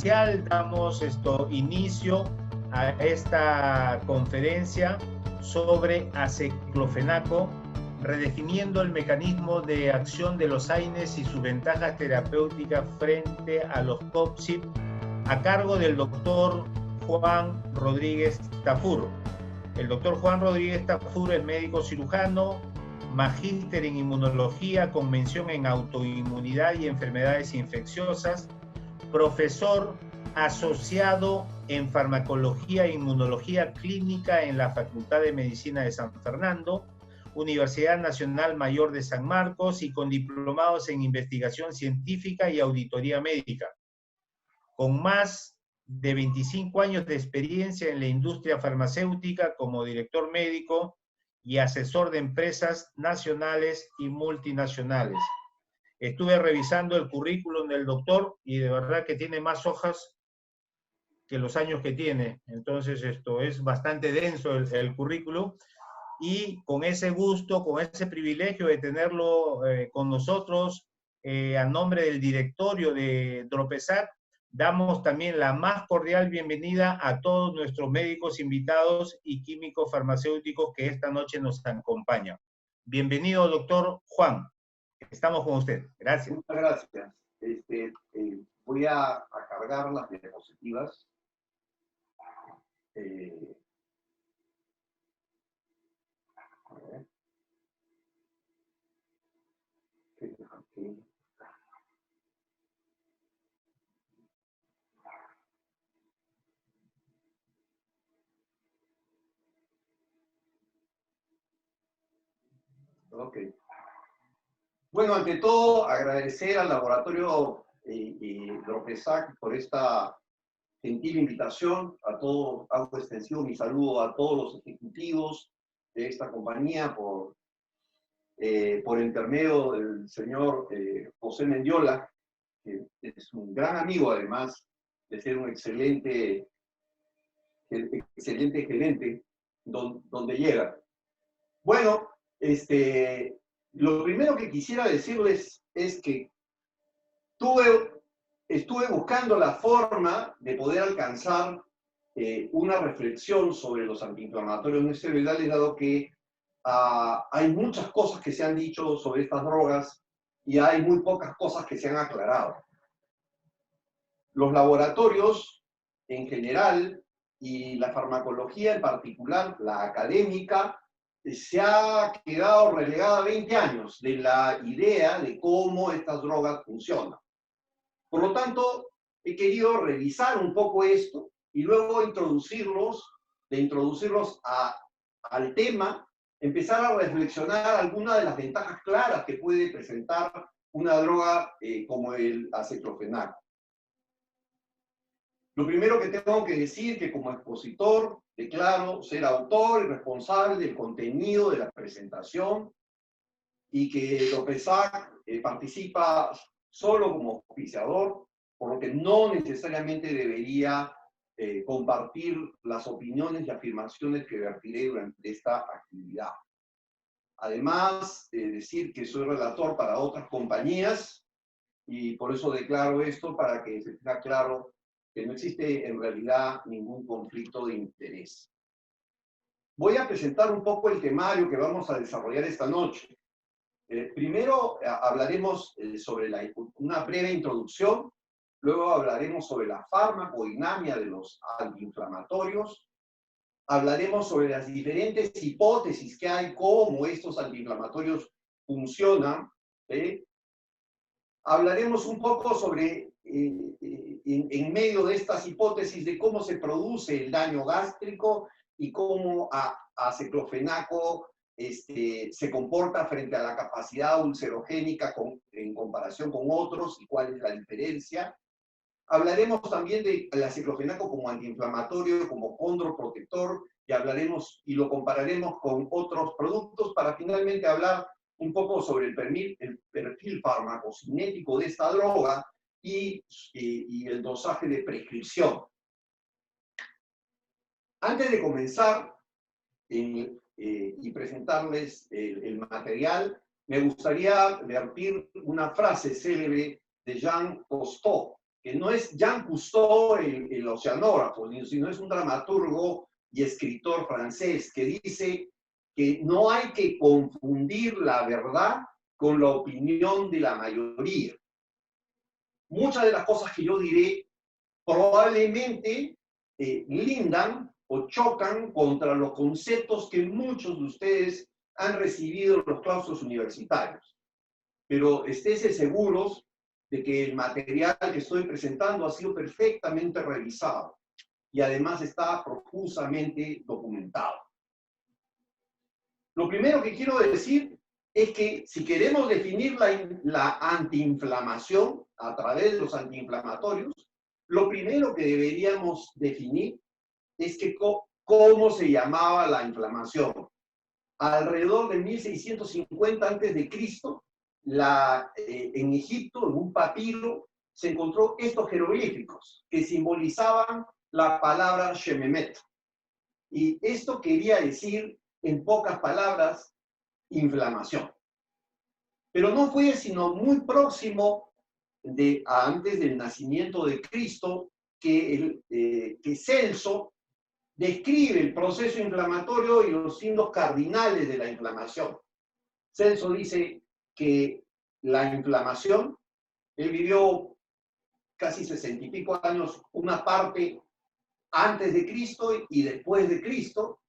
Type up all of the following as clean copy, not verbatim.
inicial damos inicio a esta conferencia sobre aceclofenaco, redefiniendo el mecanismo de acción de los AINES y sus ventajas terapéuticas frente a los COPSIP, a cargo del doctor Juan Rodríguez Tafur. El doctor Juan Rodríguez Tafur es médico cirujano, magíster en inmunología con mención en autoinmunidad y enfermedades infecciosas, profesor asociado en farmacología e inmunología clínica en la Facultad de Medicina de San Fernando, Universidad Nacional Mayor de San Marcos, y con diplomados en investigación científica y auditoría médica. Con más de 25 años de experiencia en la industria farmacéutica como director médico y asesor de empresas nacionales y multinacionales. Estuve revisando el currículum del doctor y de verdad que tiene más hojas que los años que tiene. Entonces esto es bastante denso el currículum, y con ese gusto, con ese privilegio de tenerlo con nosotros a nombre del directorio de Dropesac, damos también la más cordial bienvenida a todos nuestros médicos invitados y químicos farmacéuticos que esta noche nos acompañan. Bienvenido, doctor Juan. Estamos con usted. Gracias. Muchas gracias. Voy a cargar las diapositivas. A ver. Aquí. Ok. Bueno, ante todo, agradecer al laboratorio Dropesac por esta gentil invitación. A todos, hago extensivo mi saludo a todos los ejecutivos de esta compañía por intermedio del señor José Mendiola, que es un gran amigo, además de ser un excelente gerente donde llega. Bueno, lo primero que quisiera decirles es que estuve buscando la forma de poder alcanzar una reflexión sobre los antiinflamatorios no esteroidales, dado que hay muchas cosas que se han dicho sobre estas drogas y hay muy pocas cosas que se han aclarado. Los laboratorios en general y la farmacología en particular, la académica, se ha quedado relegada a 20 años de la idea de cómo estas drogas funcionan. Por lo tanto, he querido revisar un poco esto y luego introducirlos al tema, empezar a reflexionar algunas de las ventajas claras que puede presentar una droga como el aceclofenaco. Lo primero que tengo que decir es que como expositor declaro ser autor y responsable del contenido de la presentación y que Dropesac participa solo como auspiciador, por lo que no necesariamente debería compartir las opiniones y afirmaciones que vertiré durante esta actividad. Además, decir que soy relator para otras compañías y por eso declaro esto para que se tenga claro que no existe en realidad ningún conflicto de interés. Voy a presentar un poco el temario que vamos a desarrollar esta noche. Primero hablaremos sobre una breve introducción, luego hablaremos sobre la farmacodinamia de los antiinflamatorios, hablaremos sobre las diferentes hipótesis que hay, cómo estos antiinflamatorios funcionan, hablaremos un poco sobre, en medio de estas hipótesis, de cómo se produce el daño gástrico y cómo aceclofenaco se comporta frente a la capacidad ulcerogénica en comparación con otros y cuál es la diferencia. Hablaremos también del aceclofenaco como antiinflamatorio, como condroprotector, y lo compararemos con otros productos para finalmente hablar un poco sobre el perfil farmacocinético de esta droga y el dosaje de prescripción. Antes de comenzar y presentarles el material, me gustaría vertir una frase célebre de Jean Costot, que no es Jean Cousteau el oceanógrafo, sino es un dramaturgo y escritor francés que dice que no hay que confundir la verdad con la opinión de la mayoría. Muchas de las cosas que yo diré probablemente lindan o chocan contra los conceptos que muchos de ustedes han recibido en los claustros universitarios. Pero esténse seguros de que el material que estoy presentando ha sido perfectamente revisado y además está profusamente documentado. Lo primero que quiero decir es que si queremos definir la antiinflamación a través de los antiinflamatorios, lo primero que deberíamos definir es que cómo se llamaba la inflamación. Alrededor de 1650 a.C., en Egipto, en un papiro, se encontró estos jeroglíficos que simbolizaban la palabra Shememet. Y esto quería decir, en pocas palabras, inflamación. Pero no fue sino muy próximo antes del nacimiento de Cristo que Celso describe el proceso inflamatorio y los signos cardinales de la inflamación. Celso dice que la inflamación, él vivió casi 60 y pico años, una parte antes de Cristo y después de Cristo,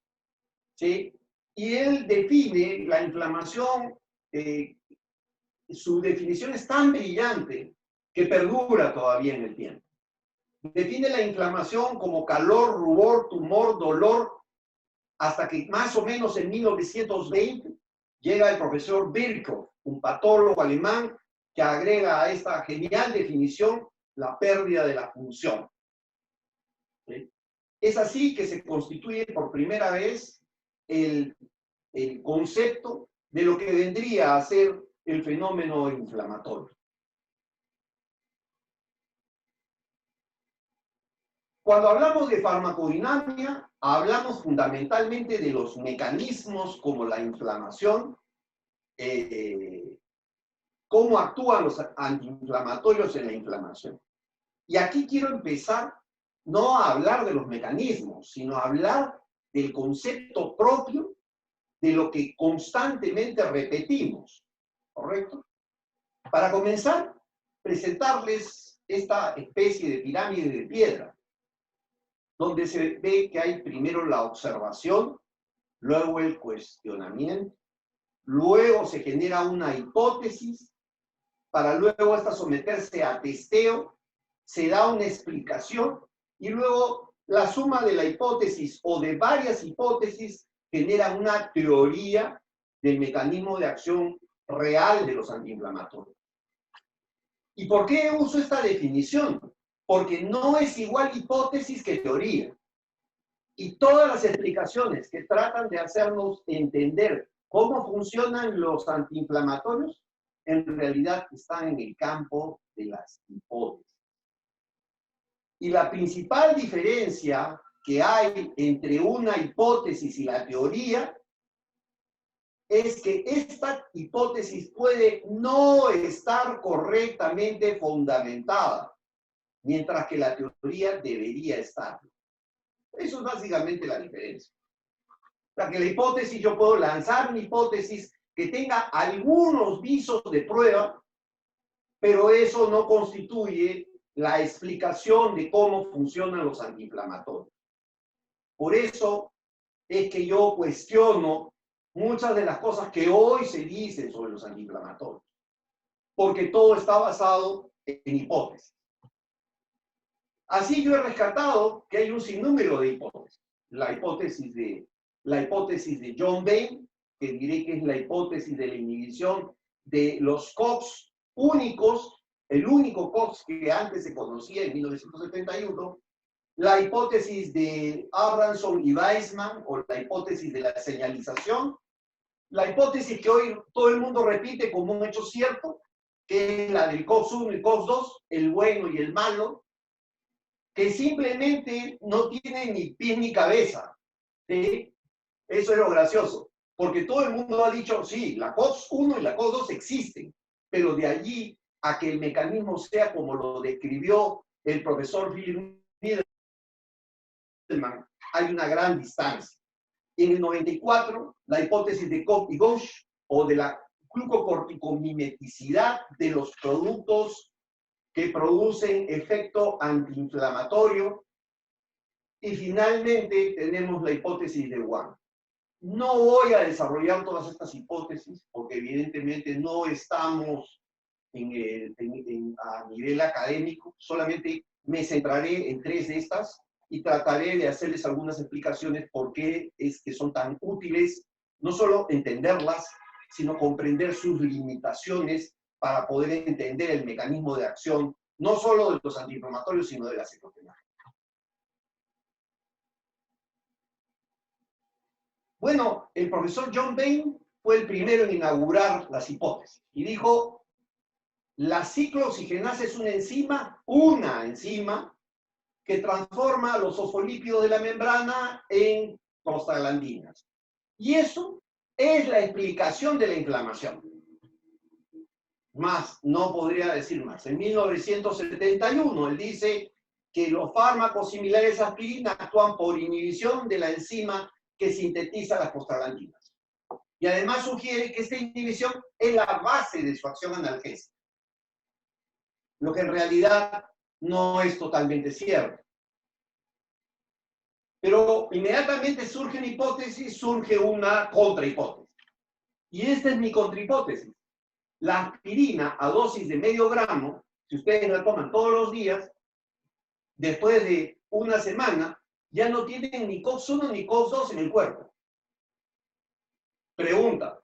¿sí? Y él define la inflamación, su definición es tan brillante que perdura todavía en el tiempo. Define la inflamación como calor, rubor, tumor, dolor, hasta que más o menos en 1920 llega el profesor Virchow, un patólogo alemán, que agrega a esta genial definición la pérdida de la función. ¿Sí? Es así que se constituye por primera vez el concepto de lo que vendría a ser el fenómeno inflamatorio. Cuando hablamos de farmacodinamia, hablamos fundamentalmente de los mecanismos como la inflamación, cómo actúan los antiinflamatorios en la inflamación. Y aquí quiero empezar no a hablar de los mecanismos, sino a hablar del concepto propio de lo que constantemente repetimos, ¿correcto? Para comenzar, presentarles esta especie de pirámide de piedra, donde se ve que hay primero la observación, luego el cuestionamiento, luego se genera una hipótesis, para luego esta someterse a testeo, se da una explicación y luego la suma de la hipótesis o de varias hipótesis genera una teoría del mecanismo de acción real de los antiinflamatorios. ¿Y por qué uso esta definición? Porque no es igual hipótesis que teoría. Y todas las explicaciones que tratan de hacernos entender cómo funcionan los antiinflamatorios, en realidad están en el campo de las hipótesis. Y la principal diferencia que hay entre una hipótesis y la teoría es que esta hipótesis puede no estar correctamente fundamentada, mientras que la teoría debería estar. Eso es básicamente la diferencia. O sea, que la hipótesis, yo puedo lanzar una hipótesis que tenga algunos visos de prueba, pero eso no constituye la explicación de cómo funcionan los antiinflamatorios. Por eso es que yo cuestiono muchas de las cosas que hoy se dicen sobre los antiinflamatorios, porque todo está basado en hipótesis. Así yo he rescatado que hay un sinnúmero de hipótesis. La hipótesis de John Vane, que diré que es la hipótesis de la inhibición de los COX únicos, el único COX que antes se conocía en 1971, la hipótesis de Abramson y Weissman, o la hipótesis de la señalización, la hipótesis que hoy todo el mundo repite como un hecho cierto, que es la del COX-1 y COX-2, el bueno y el malo, que simplemente no tiene ni pie ni cabeza. ¿Sí? Eso es lo gracioso, porque todo el mundo ha dicho, sí, la COX-1 y la COX-2 existen, pero de allí a que el mecanismo sea como lo describió el profesor Philip Needleman, hay una gran distancia. En el 94, la hipótesis de Koch y Ghosh, o de la glucocorticomimeticidad de los productos que producen efecto antiinflamatorio. Y finalmente tenemos la hipótesis de Wang. No voy a desarrollar todas estas hipótesis porque evidentemente no estamos a nivel académico, solamente me centraré en 3 de estas y trataré de hacerles algunas explicaciones por qué es que son tan útiles, no solo entenderlas, sino comprender sus limitaciones para poder entender el mecanismo de acción, no solo de los antiinflamatorios, sino de la ciclofenaca. Bueno, el profesor John Vane fue el primero en inaugurar las hipótesis y dijo: la ciclooxigenasa es una enzima que transforma los fosfolípidos de la membrana en prostaglandinas. Y eso es la explicación de la inflamación. Más, no podría decir más. En 1971, él dice que los fármacos similares a aspirina actúan por inhibición de la enzima que sintetiza las prostaglandinas. Y además sugiere que esta inhibición es la base de su acción analgésica. Lo que en realidad no es totalmente cierto. Pero inmediatamente surge una hipótesis, surge una contrahipótesis. Y esta es mi contrahipótesis. La aspirina a dosis de medio gramo, si ustedes la toman todos los días, después de una semana, ya no tienen ni COX-1 ni COX-2 en el cuerpo. Pregunta: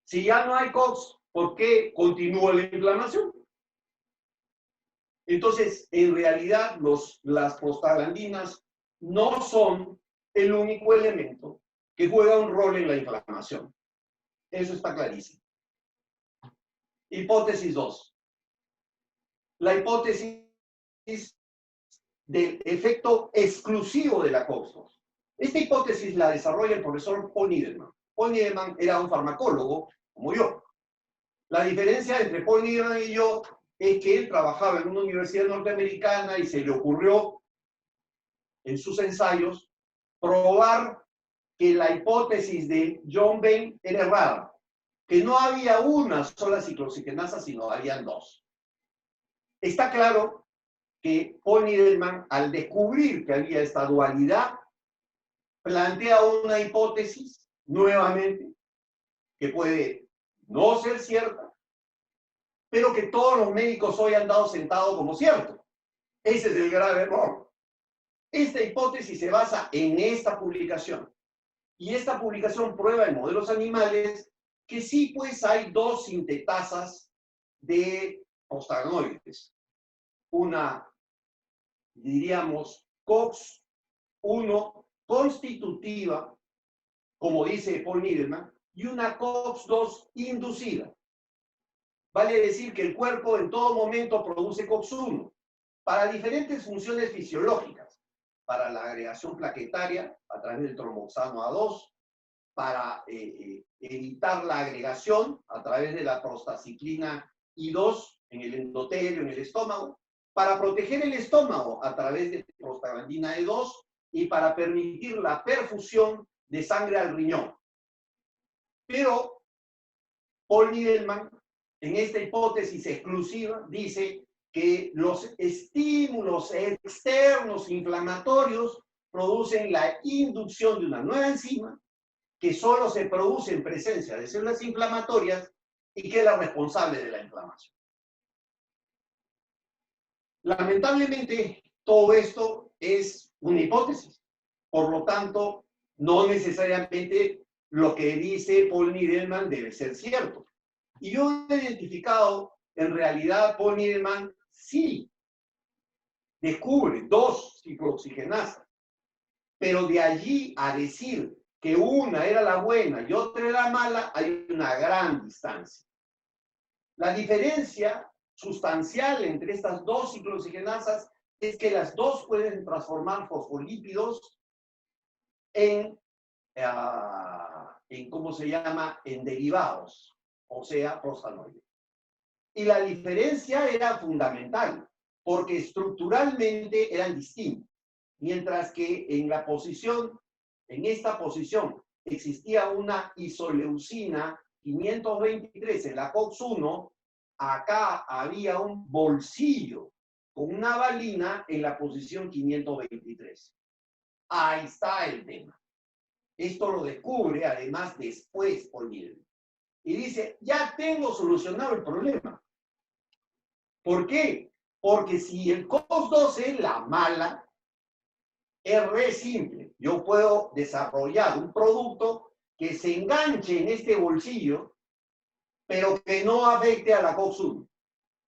si ya no hay COX, ¿por qué continúa la inflamación? Entonces, en realidad, las prostaglandinas no son el único elemento que juega un rol en la inflamación. Eso está clarísimo. Hipótesis 2. La hipótesis del efecto exclusivo de la COX-2. Esta hipótesis la desarrolla el profesor Paul Needleman. Paul Needleman era un farmacólogo, como yo. La diferencia entre Paul Needleman y yo es que él trabajaba en una universidad norteamericana y se le ocurrió, en sus ensayos, probar que la hipótesis de John Vane era errada, que no había una sola ciclooxigenasa, sino habían 2. Está claro que Paul Needleman, al descubrir que había esta dualidad, plantea una hipótesis, nuevamente, que puede no ser cierta, pero que todos los médicos hoy han dado sentado como cierto. Ese es el grave error. Esta hipótesis se basa en esta publicación. Y esta publicación prueba en modelos animales que sí, pues hay 2 sintetasas de prostaglandinoides. Una, diríamos, COX-1 constitutiva, como dice Paul Needleman, y una COX-2 inducida. Vale decir que el cuerpo en todo momento produce COX-1 para diferentes funciones fisiológicas, para la agregación plaquetaria a través del tromboxano A2, para evitar la agregación a través de la prostaciclina I2 en el endotelio, en el estómago, para proteger el estómago a través de prostaglandina E2 y para permitir la perfusión de sangre al riñón. Pero Paul Needleman, en esta hipótesis exclusiva, dice que los estímulos externos inflamatorios producen la inducción de una nueva enzima que solo se produce en presencia de células inflamatorias y que es la responsable de la inflamación. Lamentablemente, todo esto es una hipótesis. Por lo tanto, no necesariamente lo que dice Paul Needleman debe ser cierto. Y yo he identificado, en realidad, Paul Needleman sí descubre 2 ciclooxigenasas, pero de allí a decir que una era la buena y otra era mala, hay una gran distancia. La diferencia sustancial entre estas 2 ciclooxigenasas es que las 2 pueden transformar fosfolípidos en ¿cómo se llama? En derivados, o sea, prostanoides. Y la diferencia era fundamental, porque estructuralmente eran distintos. Mientras que en esta posición, existía una isoleucina 523 en la COX-1, acá había un bolsillo con una valina en la posición 523. Ahí está el tema. Esto lo descubre además después O'Neill. Y dice, ya tengo solucionado el problema. ¿Por qué? Porque si el COX-2 es la mala, es re simple. Yo puedo desarrollar un producto que se enganche en este bolsillo, pero que no afecte a la COX-1.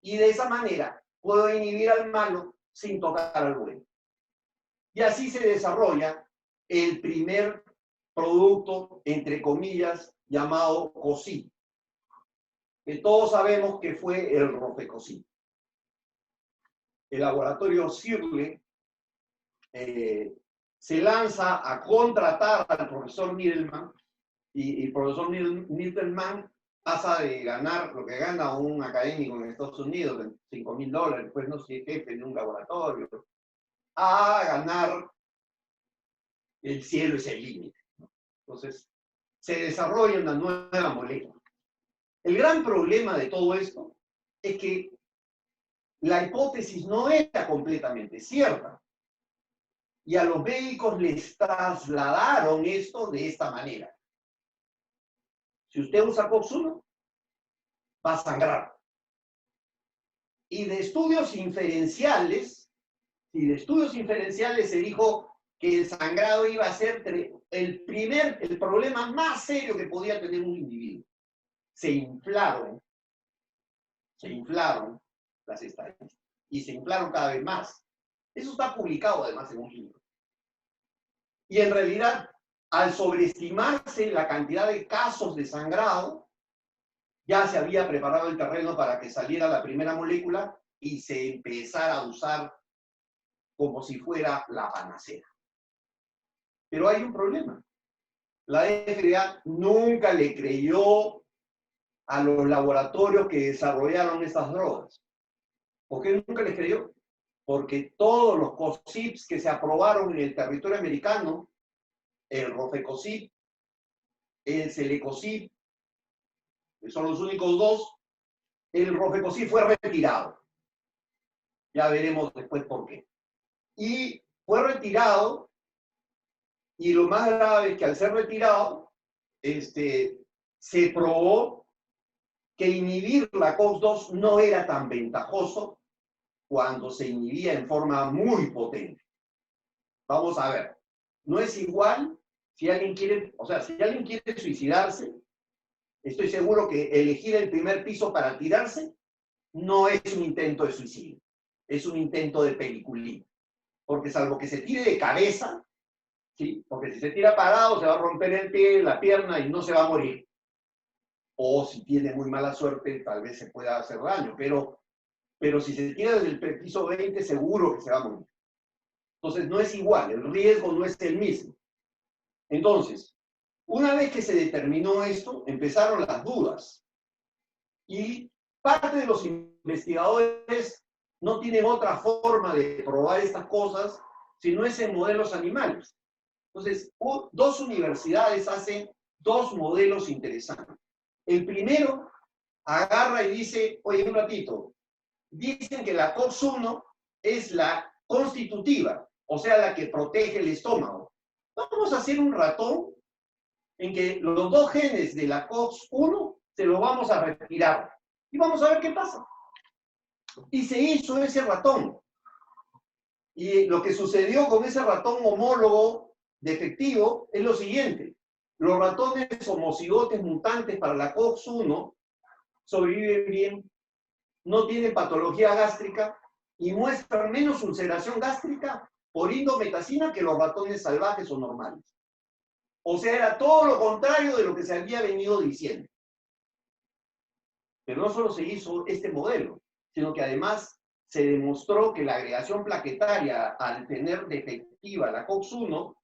Y de esa manera puedo inhibir al malo sin tocar al bueno. Y así se desarrolla el primer producto, entre comillas, llamado COSI, que todos sabemos que fue el Rofecoxib. El laboratorio Sirle se lanza a contratar al profesor Niedelman, y el profesor Niedelman pasa de ganar lo que gana un académico en Estados Unidos, $5.000, pues no sé, jefe en un laboratorio, a ganar el cielo es el límite. Entonces, se desarrolla una nueva molécula. El gran problema de todo esto es que la hipótesis no era completamente cierta. Y a los médicos les trasladaron esto de esta manera. Si usted usa COX-1, va a sangrar. Y de estudios inferenciales, se dijo que el sangrado iba a ser el problema más serio que podía tener un individuo. Se inflaron las estadísticas y se inflaron cada vez más. Eso está publicado además en un libro. Y en realidad, al sobreestimarse la cantidad de casos de sangrado, ya se había preparado el terreno para que saliera la primera molécula y se empezara a usar como si fuera la panacea. Pero hay un problema. La FDA nunca le creyó a los laboratorios que desarrollaron estas drogas. ¿Por qué nunca les creyó? Porque todos los COSIPs que se aprobaron en el territorio americano, el Rofecoxib, el Celecoxib, que son los únicos dos, el Rofecoxib fue retirado. Ya veremos después por qué. Y fue retirado, y lo más grave es que al ser retirado, se probó que inhibir la COX-2 no era tan ventajoso cuando se inhibía en forma muy potente. Vamos a ver, no es igual si alguien quiere suicidarse, estoy seguro que elegir el primer piso para tirarse no es un intento de suicidio, es un intento de peliculín. Porque salvo que se tire de cabeza, ¿sí? Porque si se tira parado se va a romper el pie, la pierna y no se va a morir. O si tiene muy mala suerte, tal vez se pueda hacer daño, pero si se tira desde el piso 20, seguro que se va a morir. Entonces no es igual, el riesgo no es el mismo. Entonces, una vez que se determinó esto, empezaron las dudas. Y parte de los investigadores no tienen otra forma de probar estas cosas si no es en modelos animales. Entonces, dos universidades hacen dos modelos interesantes. El primero agarra y dice, oye, un ratito, dicen que la COX-1 es la constitutiva, o sea, la que protege el estómago. Vamos a hacer un ratón en que los dos genes de la COX-1 se los vamos a retirar y vamos a ver qué pasa. Y se hizo ese ratón. Y lo que sucedió con ese ratón homólogo defectivo es lo siguiente. Los ratones homocigotes mutantes para la COX-1 sobreviven bien, no tienen patología gástrica y muestran menos ulceración gástrica por indometacina que los ratones salvajes o normales. O sea, era todo lo contrario de lo que se había venido diciendo. Pero no solo se hizo este modelo, sino que además se demostró que la agregación plaquetaria, al tener defectiva la COX-1,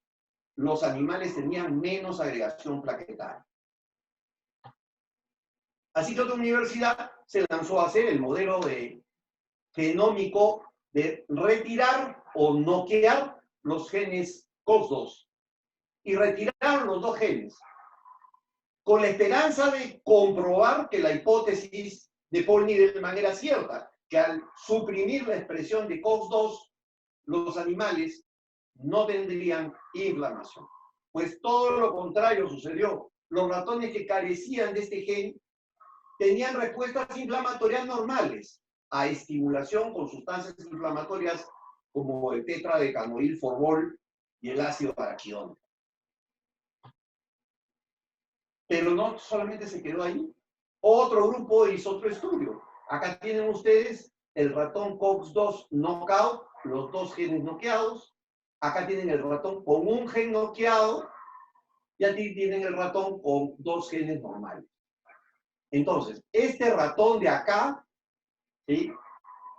los animales tenían menos agregación plaquetaria. Así que otra universidad se lanzó a hacer el modelo genómico de retirar o noquear los genes COX-2. Y retiraron los dos genes, con la esperanza de comprobar que la hipótesis de Paul Niedelman era cierta, que al suprimir la expresión de COX-2, los animales no tendrían inflamación. Pues todo lo contrario sucedió. Los ratones que carecían de este gen tenían respuestas inflamatorias normales a estimulación con sustancias inflamatorias como el tetradecanoilformol y el ácido araquidónico. Pero no solamente se quedó ahí. Otro grupo hizo otro estudio. Acá tienen ustedes el ratón COX-2 knockout, los dos genes noqueados. Acá tienen el ratón con un gen noqueado y aquí tienen el ratón con dos genes normales. Entonces, este ratón de acá, ¿sí?,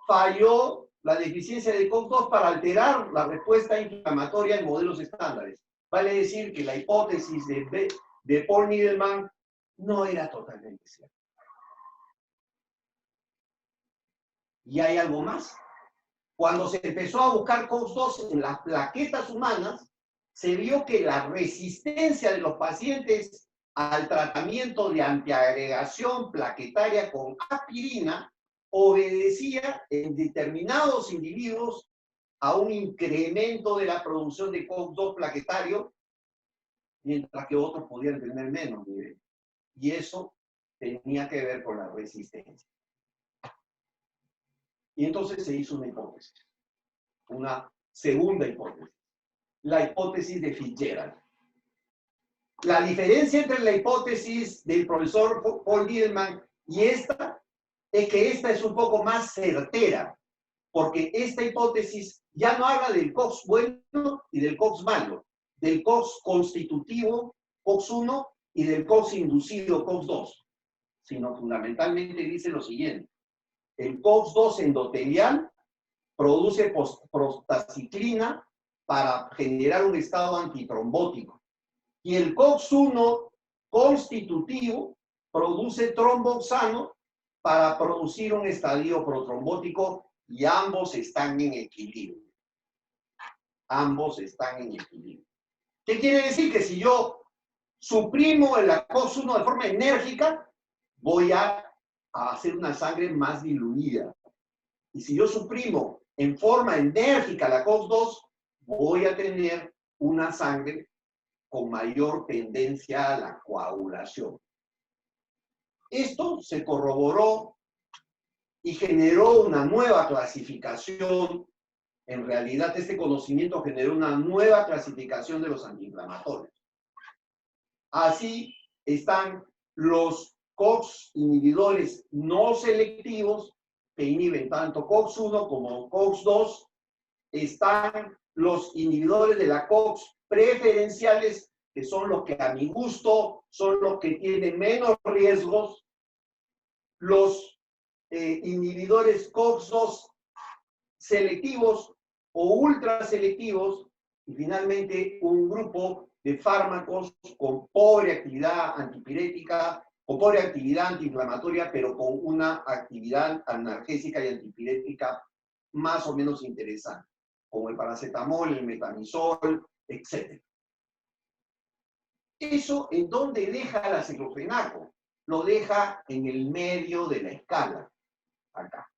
falló la deficiencia de COX-2 para alterar la respuesta inflamatoria en modelos estándares. Vale decir que la hipótesis de Paul Niedelman no era totalmente cierta. Y hay algo más. Cuando se empezó a buscar COX-2 en las plaquetas humanas, se vio que la resistencia de los pacientes al tratamiento de antiagregación plaquetaria con aspirina obedecía en determinados individuos a un incremento de la producción de COX-2 plaquetario, mientras que otros podían tener menos nivel. Y eso tenía que ver con la resistencia. Y entonces se hizo una hipótesis, una segunda hipótesis, la hipótesis de Fitzgerald. La diferencia entre la hipótesis del profesor Paul Niedelman y esta es que esta es un poco más certera, porque esta hipótesis ya no habla del COX bueno y del COX malo, del COX constitutivo COX-1 y del COX inducido COX-2, sino fundamentalmente dice lo siguiente: el COX-2 endotelial produce prostaciclina para generar un estado antitrombótico. Y el COX-1 constitutivo produce tromboxano para producir un estadio protrombótico, y ambos están en equilibrio. Ambos están en equilibrio. ¿Qué quiere decir? Que si yo suprimo el COX-1 de forma enérgica, voy a hacer una sangre más diluida. Y si yo suprimo en forma enérgica la COX-2, voy a tener una sangre con mayor tendencia a la coagulación. Esto se corroboró y generó una nueva clasificación. En realidad, este conocimiento generó una nueva clasificación de los antiinflamatorios. Así están los COX inhibidores no selectivos, que inhiben tanto COX-1 como COX-2. Están los inhibidores de la COX preferenciales, que son los que a mi gusto son los que tienen menos riesgos. Los inhibidores COX-2 selectivos o ultraselectivos, y finalmente un grupo de fármacos con pobre actividad antipirética, con pobre actividad antiinflamatoria, pero con una actividad analgésica y antipirética más o menos interesante, como el paracetamol, el metamizol, etc. ¿Eso en dónde deja el aceclofenaco? Lo deja en el medio de la escala, acá.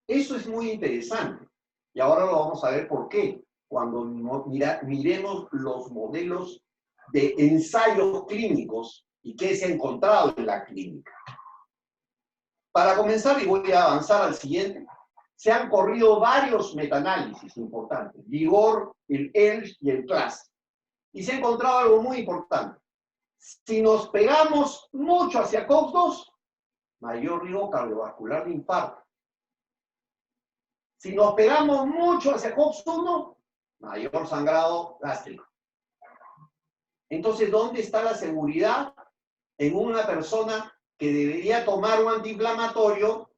Eso es muy interesante. Y ahora lo vamos a ver por qué, cuando miremos los modelos de ensayos clínicos y qué se ha encontrado en la clínica. Para comenzar, y voy a avanzar al siguiente, se han corrido varios metaanálisis importantes, Vigor, el ELF y el CLAS. Y se ha encontrado algo muy importante. Si nos pegamos mucho hacia COX-2, mayor riesgo cardiovascular de infarto. Si nos pegamos mucho hacia COX-1, mayor sangrado gástrico. Entonces, ¿dónde está la seguridad en una persona que debería tomar un antiinflamatorio,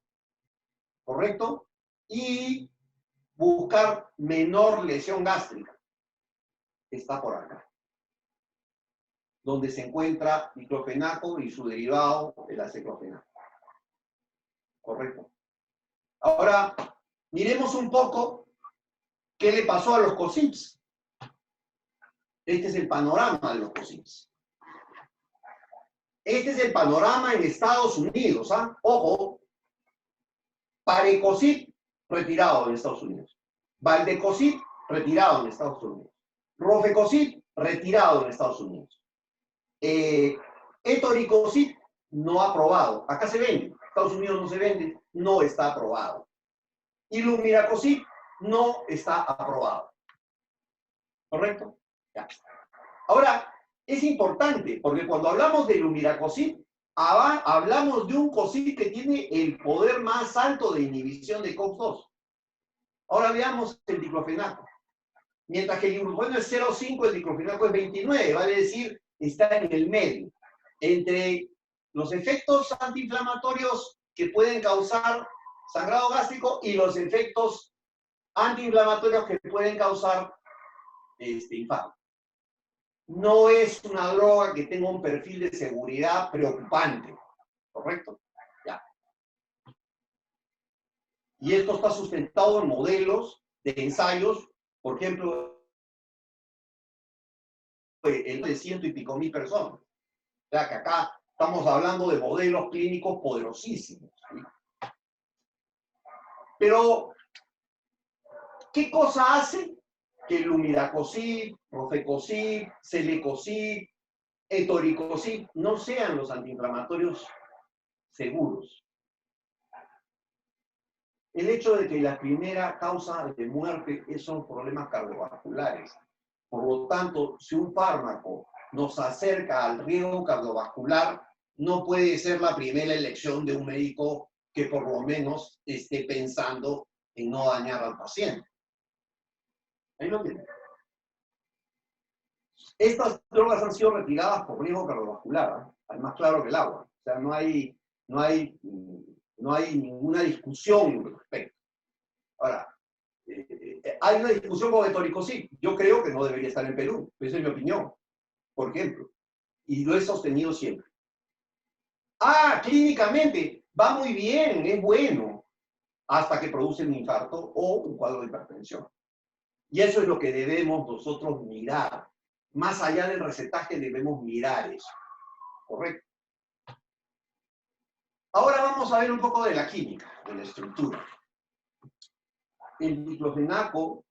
correcto, y buscar menor lesión gástrica? Está por acá, donde se encuentra diclofenaco y su derivado, el aceclofenaco. ¿Correcto? Ahora, Miremos un poco qué le pasó a los COSIPs. Este es el panorama de los COSIPs. Este es el panorama en Estados Unidos. ¿Ah? Ojo, Parecosip retirado en Estados Unidos. Valdecosip retirado en Estados Unidos. Rofecosip retirado en Estados Unidos. Etoricosip no aprobado. Acá se vende. Estados Unidos no se vende. No está aprobado. Y Lumiracosip no está aprobado. ¿Correcto? Ya. Ahora, es importante, porque cuando hablamos de Lumiracosip, hablamos de un COSIP que tiene el poder más alto de inhibición de COX-2. Ahora veamos el diclofenaco. Mientras que el ibuprofeno es 0,5, el diclofenaco es 29, vale decir, está en el medio. Entre los efectos antiinflamatorios que pueden causar sangrado gástrico y los efectos antiinflamatorios que pueden causar infarto. No es una droga que tenga un perfil de seguridad preocupante, ¿correcto? Ya. Y esto está sustentado en modelos de ensayos, por ejemplo, el de 100 y pico mil personas. O sea que acá estamos hablando de modelos clínicos poderosísimos. ¿Sí? Pero, ¿qué cosa hace que el Lumiracosip, Rofecosip, Celecosip, Etoricosip no sean los antiinflamatorios seguros? El hecho de que la primera causa de muerte son problemas cardiovasculares. Por lo tanto, si un fármaco nos acerca al riesgo cardiovascular, no puede ser la primera elección de un médico que por lo menos esté pensando en no dañar al paciente. Ahí lo tienen. Estas drogas han sido retiradas por riesgo cardiovascular, ¿eh? Es más claro que el agua. O sea, no hay ninguna discusión al respecto. Ahora, hay una discusión con Etoricosip. Yo creo que no debería estar en Perú. Esa es mi opinión, por ejemplo. Y lo he sostenido siempre. Ah, clínicamente, va muy bien, es bueno, hasta que produce un infarto o un cuadro de hipertensión. Y eso es lo que debemos nosotros mirar. Más allá del recetaje debemos mirar eso. ¿Correcto? Ahora vamos a ver un poco de la química, de la estructura. El diclofenaco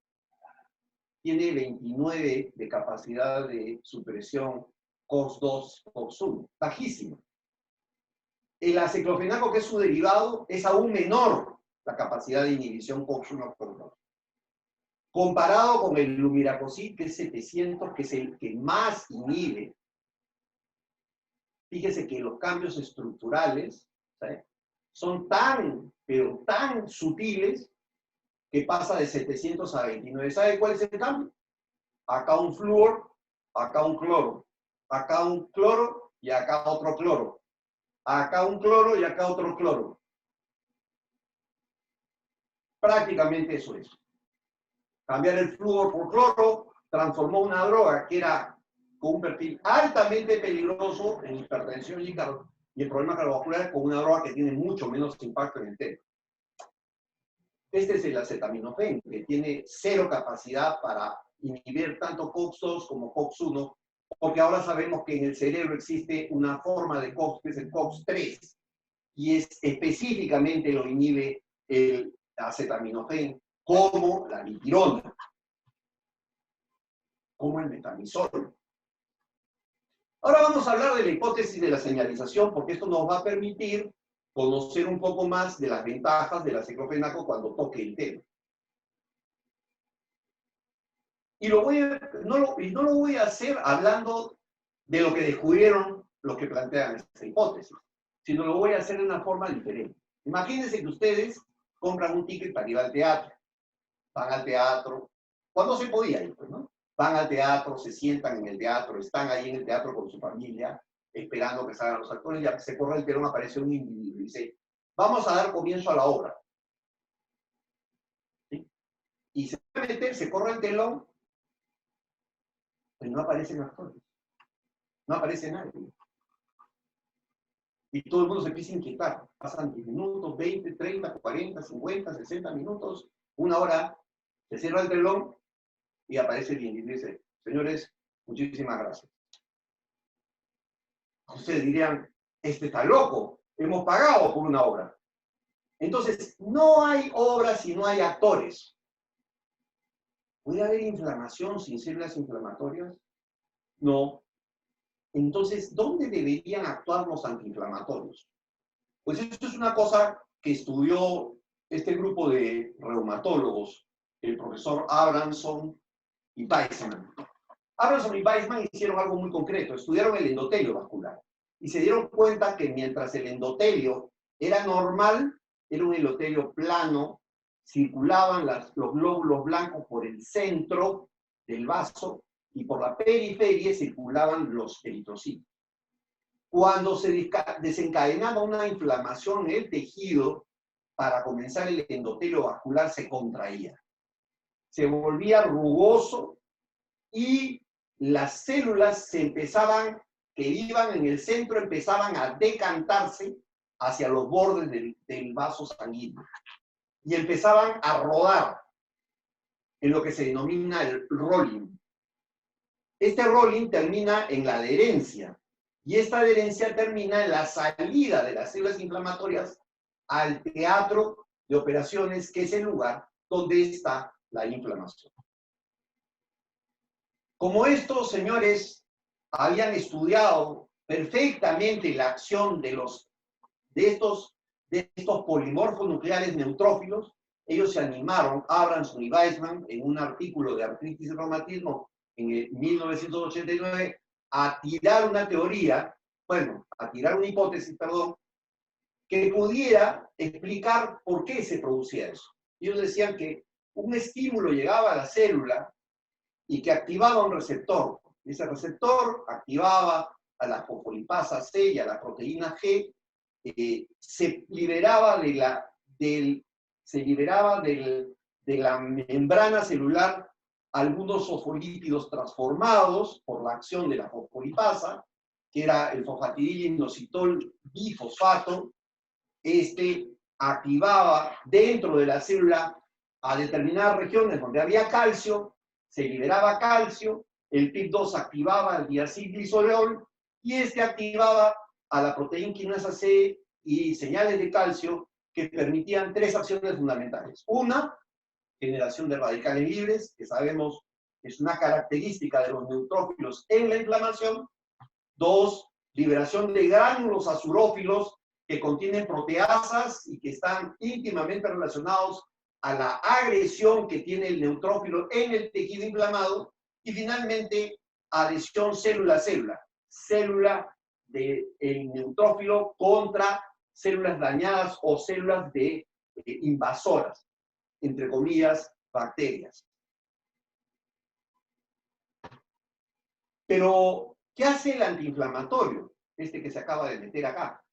tiene 29 de capacidad de supresión COX-2, COX-1, bajísima. El aceclofenaco, que es su derivado, es aún menor la capacidad de inhibición COX-1, COX-2. Comparado con el Lumiracosip, que es 700, que es el que más inhibe. Fíjese que los cambios estructurales, ¿sabes?, son tan, pero tan sutiles que pasa de 700 a 29. ¿Sabe cuál es el cambio? Acá un flúor, acá un cloro. Acá un cloro y acá otro cloro. Acá un cloro y acá otro cloro. Prácticamente eso es. Cambiar el flúor por cloro transformó una droga que era con un perfil altamente peligroso en hipertensión y el problema cardiovascular con una droga que tiene mucho menos impacto en el tema. Este es el acetaminofén, que tiene cero capacidad para inhibir tanto COX-2 como COX-1, porque ahora sabemos que en el cerebro existe una forma de COX, que es el COX-3, y específicamente lo inhibe el acetaminofén, como la dipirona, como el metamizol. Ahora vamos a hablar de la hipótesis de la señalización, porque esto nos va a permitir conocer un poco más de las ventajas del aceclofenaco cuando toque el tema. Y no lo voy a hacer hablando de lo que descubrieron los que plantean esta hipótesis, sino lo voy a hacer de una forma diferente. Imagínense que ustedes compran un ticket para ir al teatro. Van al teatro, cuando se podía ir, pues, ¿no? Van al teatro, se sientan en el teatro, están ahí en el teatro con su familia, esperando que salgan los actores, ya que se corre el telón, aparece un individuo y dice, vamos a dar comienzo a la obra. ¿Sí? Y se corre el telón, pues no aparecen actores. No aparece nadie. Y todo el mundo se empieza a inquietar. pasan 10 minutos, 20, 30, 40, 50, 60 minutos, una hora, se cierra el telón y aparece el y dice, señores, muchísimas gracias. Ustedes dirían, este está loco, hemos pagado por una obra. Entonces, no hay obras si no hay actores. ¿Puede haber inflamación sin células inflamatorias? No. Entonces, ¿dónde deberían actuar los antiinflamatorios? Pues esto es una cosa que estudió este grupo de reumatólogos, el profesor Abramson y Weissman. Abramson y Weissman hicieron algo muy concreto, estudiaron el endotelio vascular y se dieron cuenta que mientras el endotelio era normal, era un endotelio plano, circulaban los glóbulos blancos por el centro del vaso y por la periferia circulaban los eritrocitos. Cuando se desencadenaba una inflamación en el tejido, para comenzar el endotelio vascular se contraía. Se volvía rugoso y las células que iban en el centro empezaban a decantarse hacia los bordes del vaso sanguíneo y empezaban a rodar en lo que se denomina el rolling. Este rolling termina en la adherencia y esta adherencia termina en la salida de las células inflamatorias al teatro de operaciones, que es el lugar donde está la inflamación. Como estos señores habían estudiado perfectamente la acción de estos polimorfos nucleares neutrófilos, ellos se animaron, Abramson y Weissman, en un artículo de Artritis y Reumatismo en el 1989, a tirar una hipótesis, que pudiera explicar por qué se producía eso. Ellos decían que un estímulo llegaba a la célula y que activaba un receptor. Ese receptor activaba a la fosfolipasa C y a la proteína G, se liberaba de la membrana celular algunos fosfolípidos transformados por la acción de la fosfolipasa, que era el fosfatidilinositol bifosfato. Este activaba dentro de la célula a determinadas regiones donde había calcio, se liberaba calcio, el PIP2 activaba el diacilglicerol y este activaba a la proteína quinasa C y señales de calcio que permitían tres acciones fundamentales. Una, generación de radicales libres, que sabemos es una característica de los neutrófilos en la inflamación. Dos, liberación de gránulos azurófilos que contienen proteasas y que están íntimamente relacionados a la agresión que tiene el neutrófilo en el tejido inflamado. Y finalmente, adhesión célula-célula. Célula del neutrófilo contra células dañadas o células invasoras, entre comillas, bacterias. Pero, ¿qué hace el antiinflamatorio? Este que se acaba de meter acá.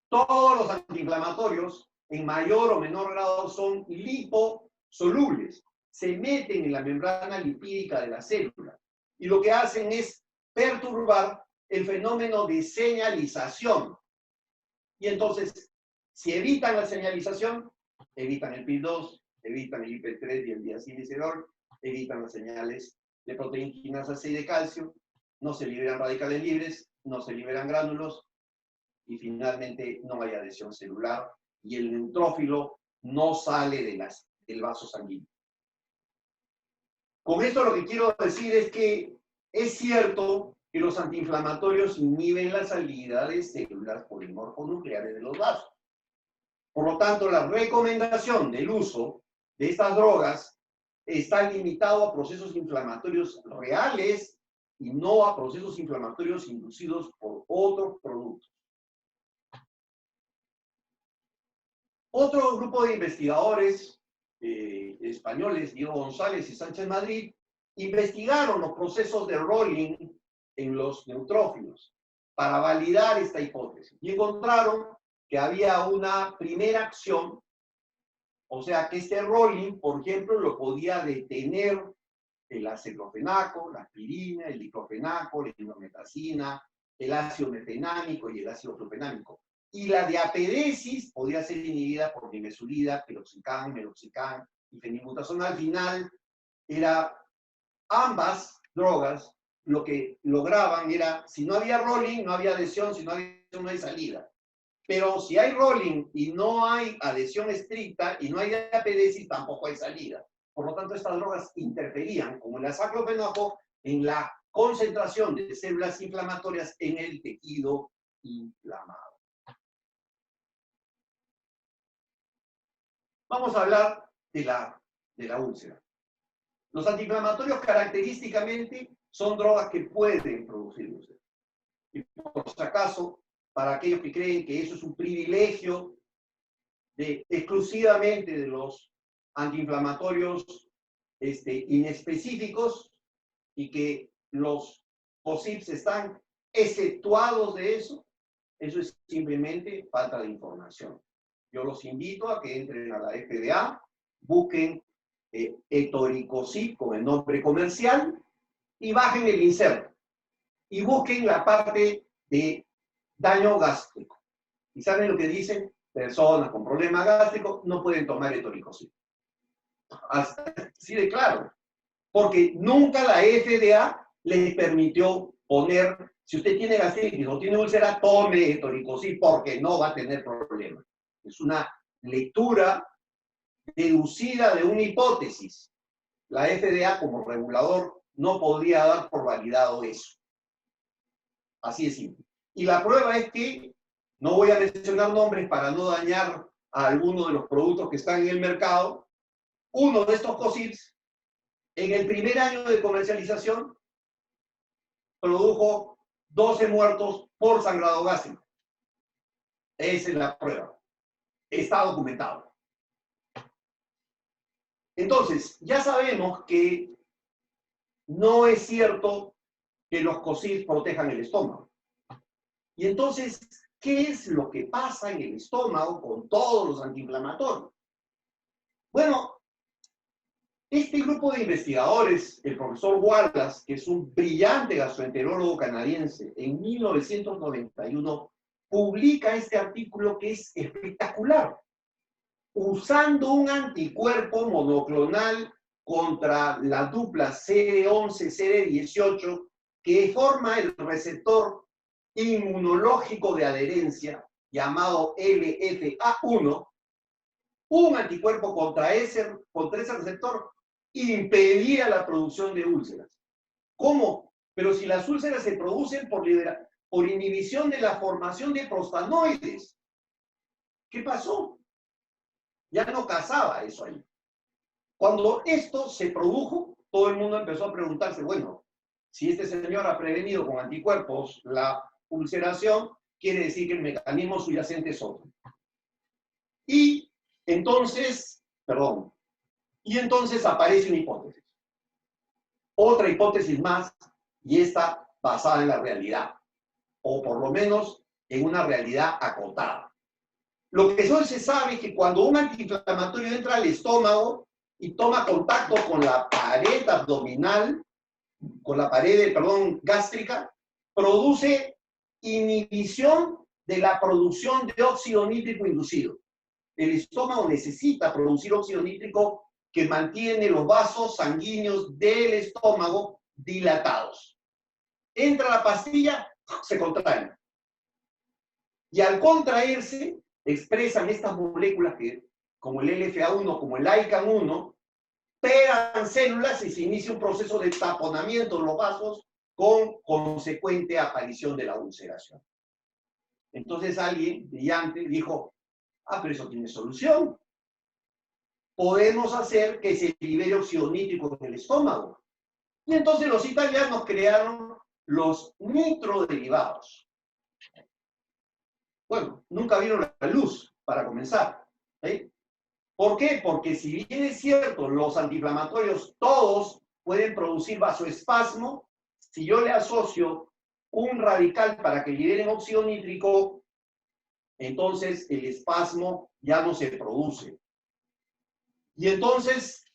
Todos los antiinflamatorios, en mayor o menor grado, son liposolubles. Se meten en la membrana lipídica de la célula. Y lo que hacen es perturbar el fenómeno de señalización. Y entonces, si evitan la señalización, evitan el PIP2, evitan el IP3 y el diacilglicerol, evitan las señales de proteína quinasa C y de calcio, no se liberan radicales libres, no se liberan gránulos, y finalmente no hay adhesión celular, y el neutrófilo no sale del vaso sanguíneo. Con esto lo que quiero decir es que es cierto que los antiinflamatorios inhiben la salida de células polimorfonucleares de los vasos. Por lo tanto, la recomendación del uso de estas drogas está limitado a procesos inflamatorios reales y no a procesos inflamatorios inducidos por otros productos. Otro grupo de investigadores españoles, Diego González y Sánchez Madrid, investigaron los procesos de rolling en los neutrófilos para validar esta hipótesis y encontraron que había una primera acción, o sea que este rolling, por ejemplo, lo podía detener el aceclofenaco, la aspirina, el diclofenaco, la indometacina, el ácido mefenámico y el ácido clofenámico. Y la diapedesis podía ser inhibida por nimesulida, piroxicam, meloxicam y fenilbutazona. Al final, ambas drogas lo que lograban era, si no había rolling, no había adhesión, si no había adhesión, no hay salida. Pero si hay rolling y no hay adhesión estricta y no hay diapedesis, tampoco hay salida. Por lo tanto, estas drogas interferían, como el aceclofenaco, en la concentración de células inflamatorias en el tejido inflamado. Vamos a hablar de la úlcera. Los antiinflamatorios característicamente son drogas que pueden producir úlceras. Y por si acaso, para aquellos que creen que eso es un privilegio exclusivamente de los antiinflamatorios inespecíficos y que los POSIPs están exceptuados de eso, eso es simplemente falta de información. Yo los invito a que entren a la FDA, busquen etoricosip con el nombre comercial y bajen el inserto y busquen la parte de daño gástrico. ¿Y saben lo que dicen? Personas con problemas gástricos no pueden tomar etoricosip. Así de claro. Porque nunca la FDA les permitió poner, si usted tiene gastritis o tiene úlcera, tome etoricosip porque no va a tener problemas. Es una lectura deducida de una hipótesis. La FDA como regulador no podría dar por validado eso. Así de simple. Y la prueba es que, no voy a mencionar nombres para no dañar a alguno de los productos que están en el mercado, uno de estos COSIPs, en el primer año de comercialización, produjo 12 muertos por sangrado gástrico. Esa es la prueba. Está documentado. Entonces, ya sabemos que no es cierto que los COSIPs protejan el estómago. Y entonces, ¿qué es lo que pasa en el estómago con todos los antiinflamatorios? Bueno, este grupo de investigadores, el profesor Wallace, que es un brillante gastroenterólogo canadiense, en 1991 publica este artículo que es espectacular. Usando un anticuerpo monoclonal contra la dupla CD11-CD18 que forma el receptor inmunológico de adherencia llamado LFA1, un anticuerpo contra ese receptor impedía la producción de úlceras. ¿Cómo? Pero si las úlceras se producen por inhibición de la formación de prostanoides. ¿Qué pasó? Ya no casaba eso ahí. Cuando esto se produjo, todo el mundo empezó a preguntarse, bueno, si este señor ha prevenido con anticuerpos la ulceración, quiere decir que el mecanismo subyacente es otro. Y entonces aparece una hipótesis. Otra hipótesis más, y esta basada en la realidad, o por lo menos en una realidad acotada. Lo que hoy se sabe es que cuando un antiinflamatorio entra al estómago y toma contacto con la pared abdominal, con la pared, gástrica, produce inhibición de la producción de óxido nítrico inducido. El estómago necesita producir óxido nítrico que mantiene los vasos sanguíneos del estómago dilatados. Entra la pastilla, se contrae. Y al contraerse, expresan estas moléculas que, como el LFA1, como el ICAM1, pegan células y se inicia un proceso de taponamiento de los vasos con consecuente aparición de la ulceración. Entonces alguien brillante dijo, pero eso tiene solución. Podemos hacer que se libere óxido nítrico en el estómago. Y entonces los italianos crearon los nitroderivados. Bueno, nunca vieron la luz, para comenzar. ¿Por qué? Porque si bien es cierto, los antiinflamatorios todos pueden producir vasoespasmo, si yo le asocio un radical para que liberen óxido nítrico, entonces el espasmo ya no se produce. Y entonces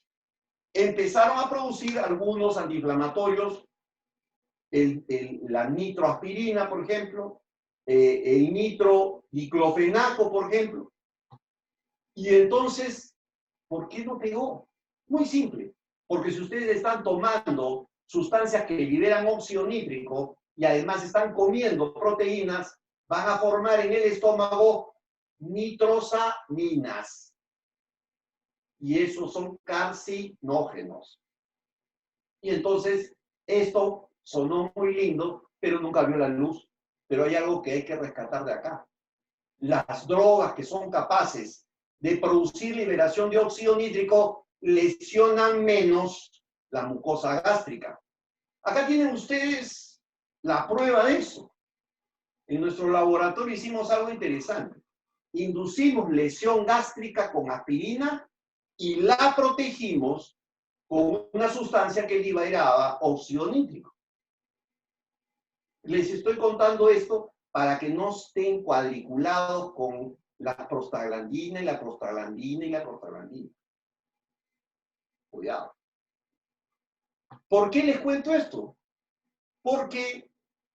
empezaron a producir algunos antiinflamatorios, la nitroaspirina, por ejemplo, el nitrodiclofenaco, por ejemplo. Y entonces, ¿por qué no pegó? Muy simple, porque si ustedes están tomando sustancias que liberan óxido nítrico y además están comiendo proteínas, van a formar en el estómago nitrosaminas. Y esos son carcinógenos. Y entonces, esto sonó muy lindo, pero nunca vio la luz. Pero hay algo que hay que rescatar de acá. Las drogas que son capaces de producir liberación de óxido nítrico lesionan menos la mucosa gástrica. Acá tienen ustedes la prueba de eso. En nuestro laboratorio hicimos algo interesante. Inducimos lesión gástrica con aspirina y la protegimos con una sustancia que liberaba óxido nítrico. Les estoy contando esto para que no estén cuadriculados con la prostaglandina y la prostaglandina y la prostaglandina. Cuidado. ¿Por qué les cuento esto? Porque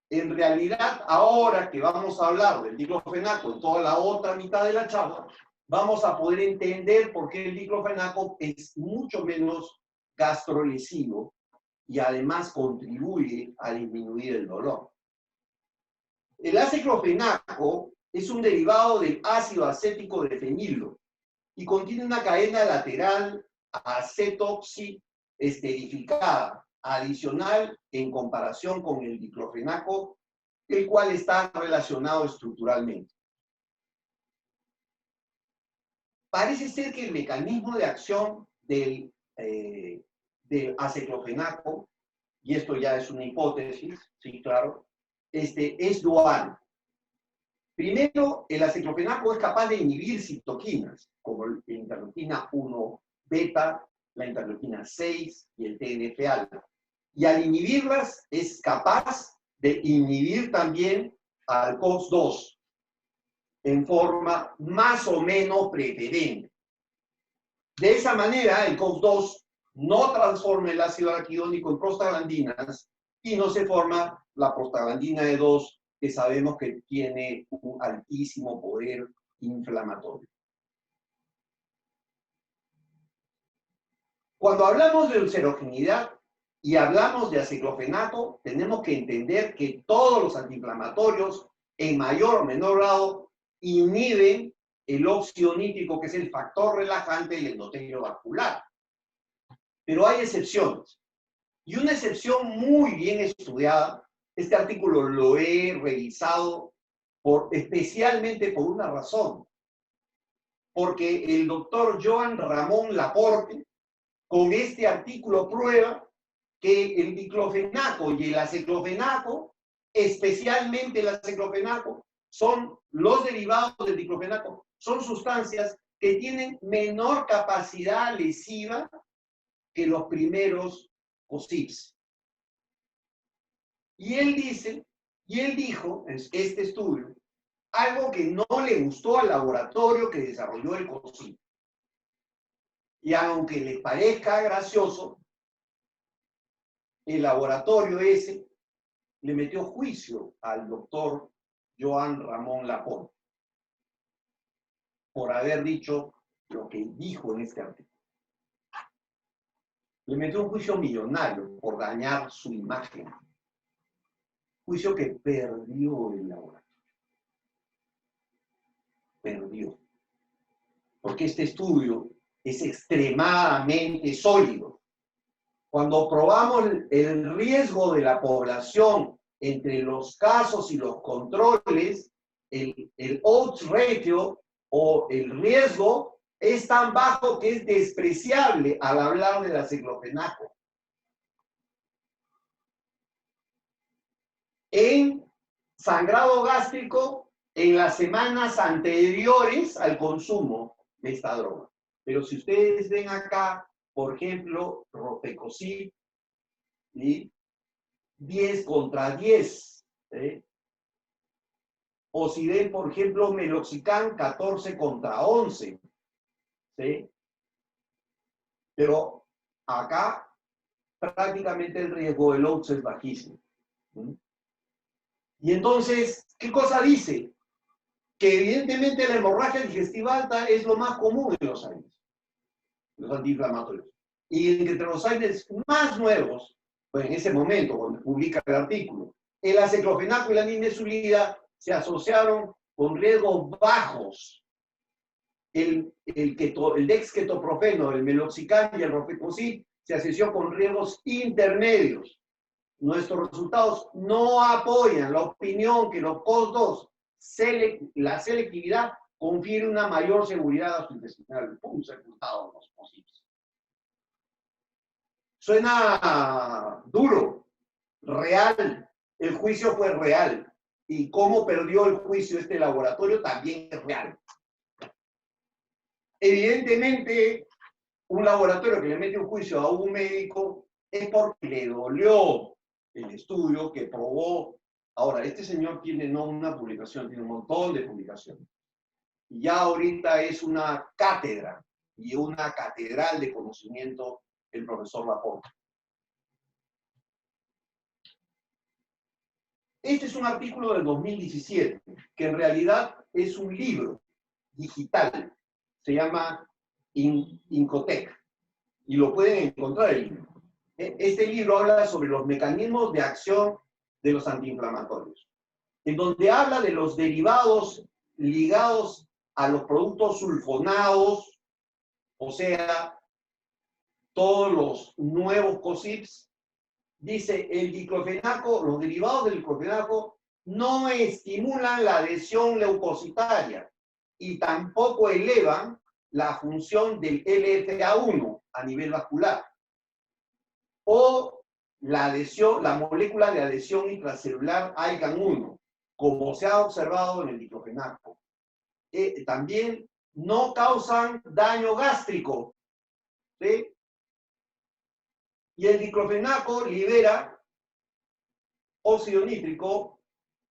en realidad ahora que vamos a hablar del diclofenaco en toda la otra mitad de la charla, vamos a poder entender por qué el diclofenaco es mucho menos gastrolesivo y además contribuye a disminuir el dolor. El aceclofenaco es un derivado del ácido acético de fenilo y contiene una cadena lateral acetoxiesterificada adicional en comparación con el diclofenaco, el cual está relacionado estructuralmente. Parece ser que el mecanismo de acción del aceclofenaco, y esto ya es una hipótesis, sí, claro, es dual. Primero, el aceclofenaco es capaz de inhibir citoquinas, como la interleuquina 1 beta, la interleuquina 6 y el TNF-alfa. Y al inhibirlas, es capaz de inhibir también al COX-2 en forma más o menos preferente. De esa manera, el COX-2 no transforma el ácido araquidónico en prostaglandinas y no se forma la prostaglandina E2, que sabemos que tiene un altísimo poder inflamatorio. Cuando hablamos de ulcerogenidad y hablamos de aceclofenaco, tenemos que entender que todos los antiinflamatorios, en mayor o menor grado, inhiben el óxido nítrico, que es el factor relajante del endotelio vascular. Pero hay excepciones. Y una excepción muy bien estudiada, este artículo lo he revisado especialmente por una razón. Porque el doctor Joan Ramón Laporte, con este artículo prueba que el diclofenaco y el aceclofenaco, especialmente el aceclofenaco, son los derivados del diclofenaco, son sustancias que tienen menor capacidad lesiva que los primeros COSIPs. Y él dijo en este estudio, algo que no le gustó al laboratorio que desarrolló el COSIP. Y aunque les parezca gracioso, el laboratorio ese le metió juicio al doctor Joan Ramón Laporte por haber dicho lo que dijo en este artículo. Le metió un juicio millonario por dañar su imagen. Juicio que perdió el laboratorio. Perdió. Porque este estudio es extremadamente sólido. Cuando probamos el riesgo de la población entre los casos y los controles, el odds ratio o el riesgo es tan bajo que es despreciable al hablar del aceclofenaco. En sangrado gástrico, en las semanas anteriores al consumo de esta droga. Pero si ustedes ven acá, por ejemplo, Rofecoxib, ¿sí? 10 contra 10. ¿Sí? O si ven, por ejemplo, Meloxicam, 14 contra 11. ¿Sí? Pero acá prácticamente el riesgo del odds es bajísimo. ¿Sí? Y entonces, ¿Qué cosa dice? Que evidentemente la hemorragia digestiva alta es lo más común en los AINES, los antiinflamatorios. Y entre los AINES más nuevos, pues en ese momento, cuando publica el artículo, el aceclofenaco y la nimesulida se asociaron con riesgos bajos. El dexketoprofeno, el meloxicam y el rofecoxib se asoció con riesgos intermedios. Nuestros resultados no apoyan la opinión que los COX-2, la selectividad, confiere una mayor seguridad gastrointestinal. ¡Pum! Sepultados los posibles. Suena duro, real. El juicio fue real. Y cómo perdió el juicio este laboratorio también es real. Evidentemente, un laboratorio que le mete un juicio a un médico es porque le dolió el estudio que probó. Ahora, este señor tiene no una publicación, tiene un montón de publicaciones. Y ya ahorita es una cátedra y una catedral de conocimiento el profesor Laporte. Este es un artículo del 2017, que en realidad es un libro digital. Se llama Incotec, y lo pueden encontrar el libro. Este libro habla sobre los mecanismos de acción de los antiinflamatorios, en donde habla de los derivados ligados a los productos sulfonados, o sea, todos los nuevos COSIPs. Dice, el diclofenaco, los derivados del diclofenaco no estimulan la adhesión leucocitaria y tampoco elevan la función del LFA1 a nivel vascular, o la adhesión, la molécula de adhesión intracelular ICAN1, como se ha observado en el diclofenaco. También no causan daño gástrico, ¿sí? Y el diclofenaco libera óxido nítrico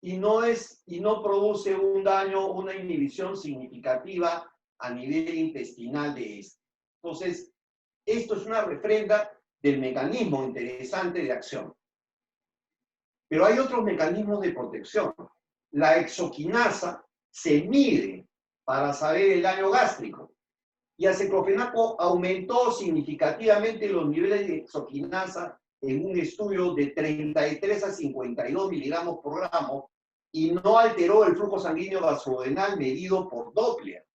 y no produce un daño, una inhibición significativa a nivel intestinal de este. Entonces, esto es una refrenda del mecanismo interesante de acción. Pero hay otros mecanismos de protección. La exoquinasa se mide para saber el daño gástrico. Y aceclofenaco aumentó significativamente los niveles de exoquinasa en un estudio de 33 a 52 miligramos por gramo y no alteró el flujo sanguíneo gastrodenal medido por Doppler.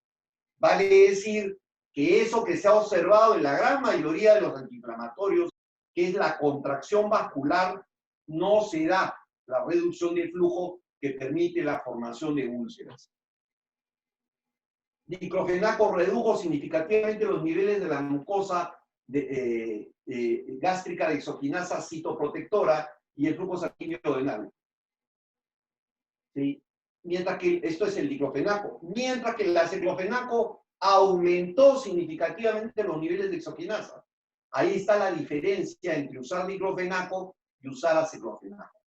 Vale decir que eso que se ha observado en la gran mayoría de los antiinflamatorios, que es la contracción vascular, no se da la reducción del flujo que permite la formación de úlceras. Diclofenaco redujo significativamente los niveles de la mucosa gástrica de exoquinasa citoprotectora y el flujo sanguíneo duodenal. ¿Sí? Mientras que, esto es el diclofenaco, mientras que el aceclofenaco aumentó significativamente los niveles de exoquinasa. Ahí está la diferencia entre usar diclofenaco y usar aceclofenaco.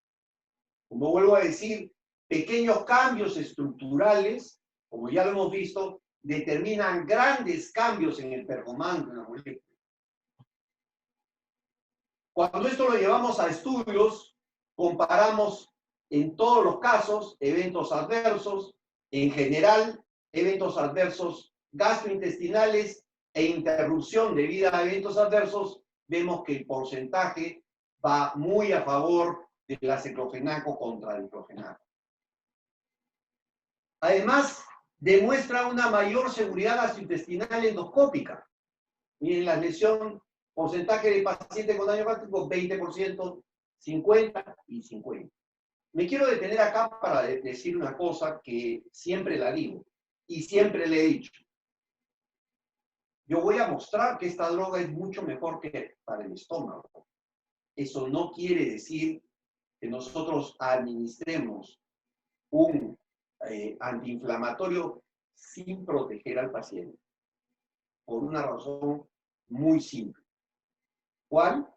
Como vuelvo a decir, pequeños cambios estructurales, como ya lo hemos visto, determinan grandes cambios en el performance de la molécula. Cuando esto lo llevamos a estudios, comparamos en todos los casos eventos adversos, en general, eventos adversos gastrointestinales e interrupción debido a eventos adversos, vemos que el porcentaje va muy a favor del aceclofenaco contra el diclofenaco. Además, demuestra una mayor seguridad gastrointestinal endoscópica. Miren la lesión, porcentaje de pacientes con daño gástrico, 20%, 50 y 50. Me quiero detener acá para decir una cosa que siempre la digo y siempre le he dicho. Yo voy a mostrar que esta droga es mucho mejor que para el estómago. Eso no quiere decir que nosotros administremos un antiinflamatorio sin proteger al paciente. Por una razón muy simple. ¿Cuál?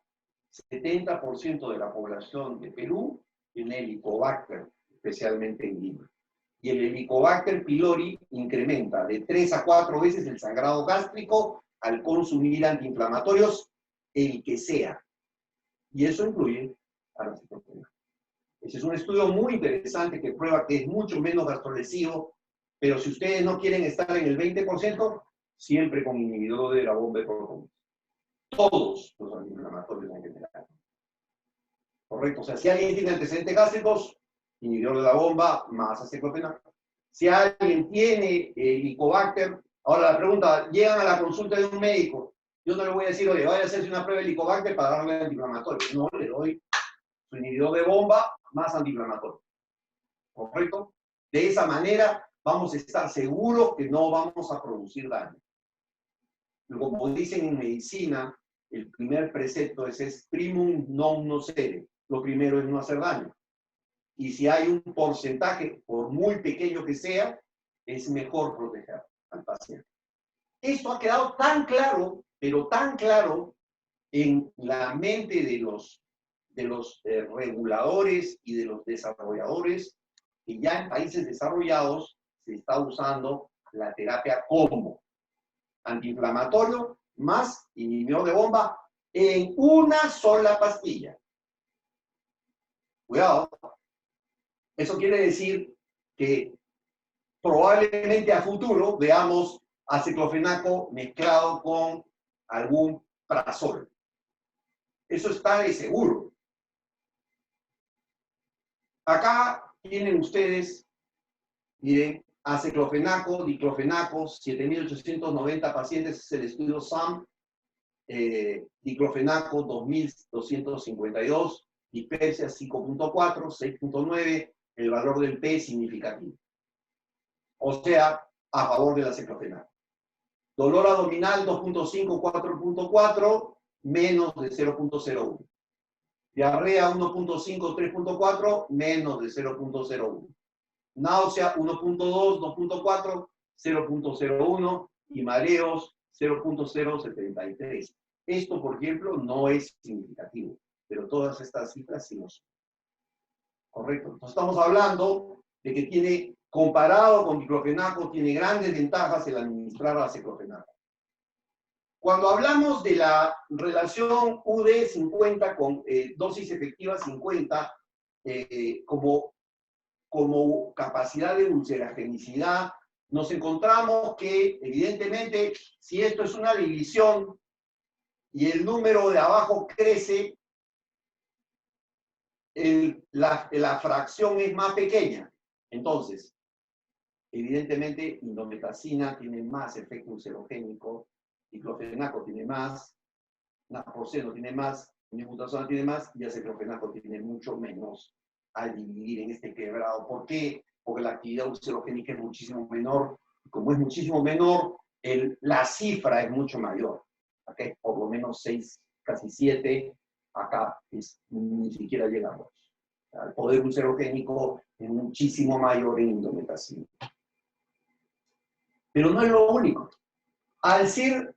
70% de la población de Perú tiene Helicobacter, especialmente en Lima. Y el Helicobacter pylori incrementa de 3 a 4 veces el sangrado gástrico al consumir antiinflamatorios, el que sea. Y eso incluye a la citopenia. Ese es un estudio muy interesante que prueba que es mucho menos gastrolesivo, pero si ustedes no quieren estar en el 20%, siempre con inhibidor de la bomba de protones. Todos los antiinflamatorios en general. Correcto. O sea, si alguien tiene antecedentes gástricos, inhibidor de la bomba más aceclofenaco. Si alguien tiene Helicobacter, ahora la pregunta, llegan a la consulta de un médico, yo no le voy a decir, oye, vaya a hacerse una prueba de Helicobacter para darle antiinflamatorio. No, le doy su inhibidor de bomba más antiinflamatorio. ¿Correcto? De esa manera vamos a estar seguros que no vamos a producir daño. Como dicen en medicina, el primer precepto es primum non nocere. Lo primero es no hacer daño. Y si hay un porcentaje, por muy pequeño que sea, es mejor proteger al paciente. Esto ha quedado tan claro, pero tan claro en la mente de los reguladores y de los desarrolladores, que ya en países desarrollados se está usando la terapia como antiinflamatorio más inhibidor de bomba en una sola pastilla. Cuidado. Eso quiere decir que probablemente a futuro veamos aceclofenaco mezclado con algún prazol. Eso está de seguro. Acá tienen ustedes, miren, aceclofenaco, diclofenaco, 7.890 pacientes, es el estudio SAM, diclofenaco 2.252, dispersia 5.4, 6.9, el valor del P es significativo. O sea, a favor del aceclofenaco. Dolor abdominal 2.5, 4.4, menos de 0.01. Diarrea 1.5, 3.4, menos de 0.01. Náusea 1.2, 2.4, 0.01 y mareos 0.073. Esto, por ejemplo, no es significativo, pero todas estas cifras sí lo son. Correcto. Entonces estamos hablando de que tiene, comparado con diclofenaco, tiene grandes ventajas el administrar aceclofenaco. Cuando hablamos de la relación UD50 con dosis efectiva 50, como capacidad de ulceragenicidad, nos encontramos que, evidentemente, si esto es una división y el número de abajo crece, la fracción es más pequeña. Entonces, evidentemente, indometacina tiene más efecto ulcerogénico, diclofenaco tiene más, naproxeno tiene más, mebutasona tiene más, y aceclofenaco tiene mucho menos al dividir en este quebrado. ¿Por qué? Porque la actividad ulcerogénica es muchísimo menor. Como es muchísimo menor, la cifra es mucho mayor. Acá es por lo menos 6, casi 7. Acá ni siquiera llega a 2. El poder ulcerogénico es muchísimo mayor en indometacina. Pero no es lo único. Al ser,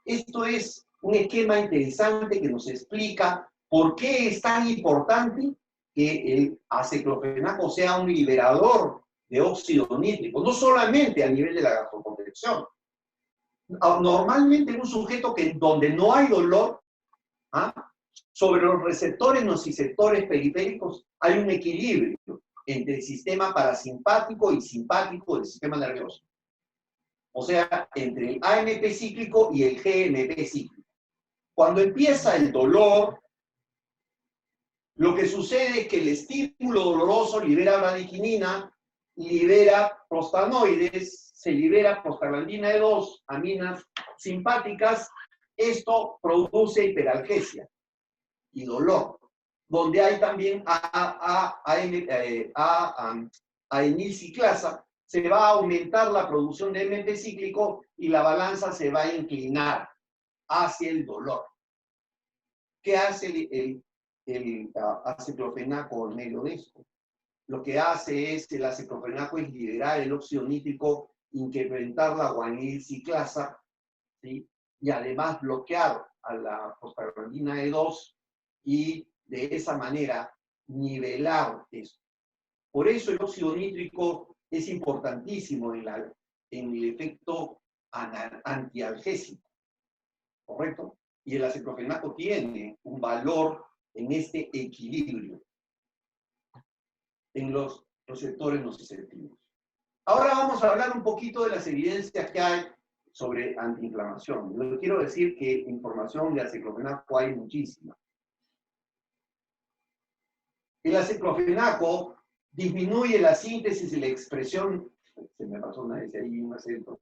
esto es un esquema interesante que nos explica por qué es tan importante que el aceclofenaco sea un liberador de óxido nítrico, no solamente a nivel de la gastrocondrección. Normalmente en un sujeto donde no hay dolor, sobre los receptores nociceptores periféricos hay un equilibrio entre el sistema parasimpático y simpático del sistema nervioso. O sea, entre el AMP cíclico y el GMP cíclico. Cuando empieza el dolor, lo que sucede es que el estímulo doloroso libera bradiquinina, libera prostanoides, se libera prostaglandina E2, aminas simpáticas. Esto produce hiperalgesia y dolor, donde hay también aenilciclasa, se va a aumentar la producción de AMP cíclico y la balanza se va a inclinar hacia el dolor. ¿Qué hace el aceclofenaco en medio de esto? Lo que hace es, el aceclofenaco es liberar el óxido nítrico, incrementar la guanilciclasa, ¿sí? Y además bloquear a la prostaglandina E2 y de esa manera nivelar esto. Por eso el óxido nítrico es importantísimo en el efecto antialgésico, ¿correcto? Y el aceclofenaco tiene un valor en este equilibrio. en los receptores nociceptivos. Ahora vamos a hablar un poquito de las evidencias que hay sobre antiinflamación. Yo quiero decir que información de aceclofenaco hay muchísima. El aceclofenaco disminuye la síntesis y la expresión, se me pasó una vez ahí un acento,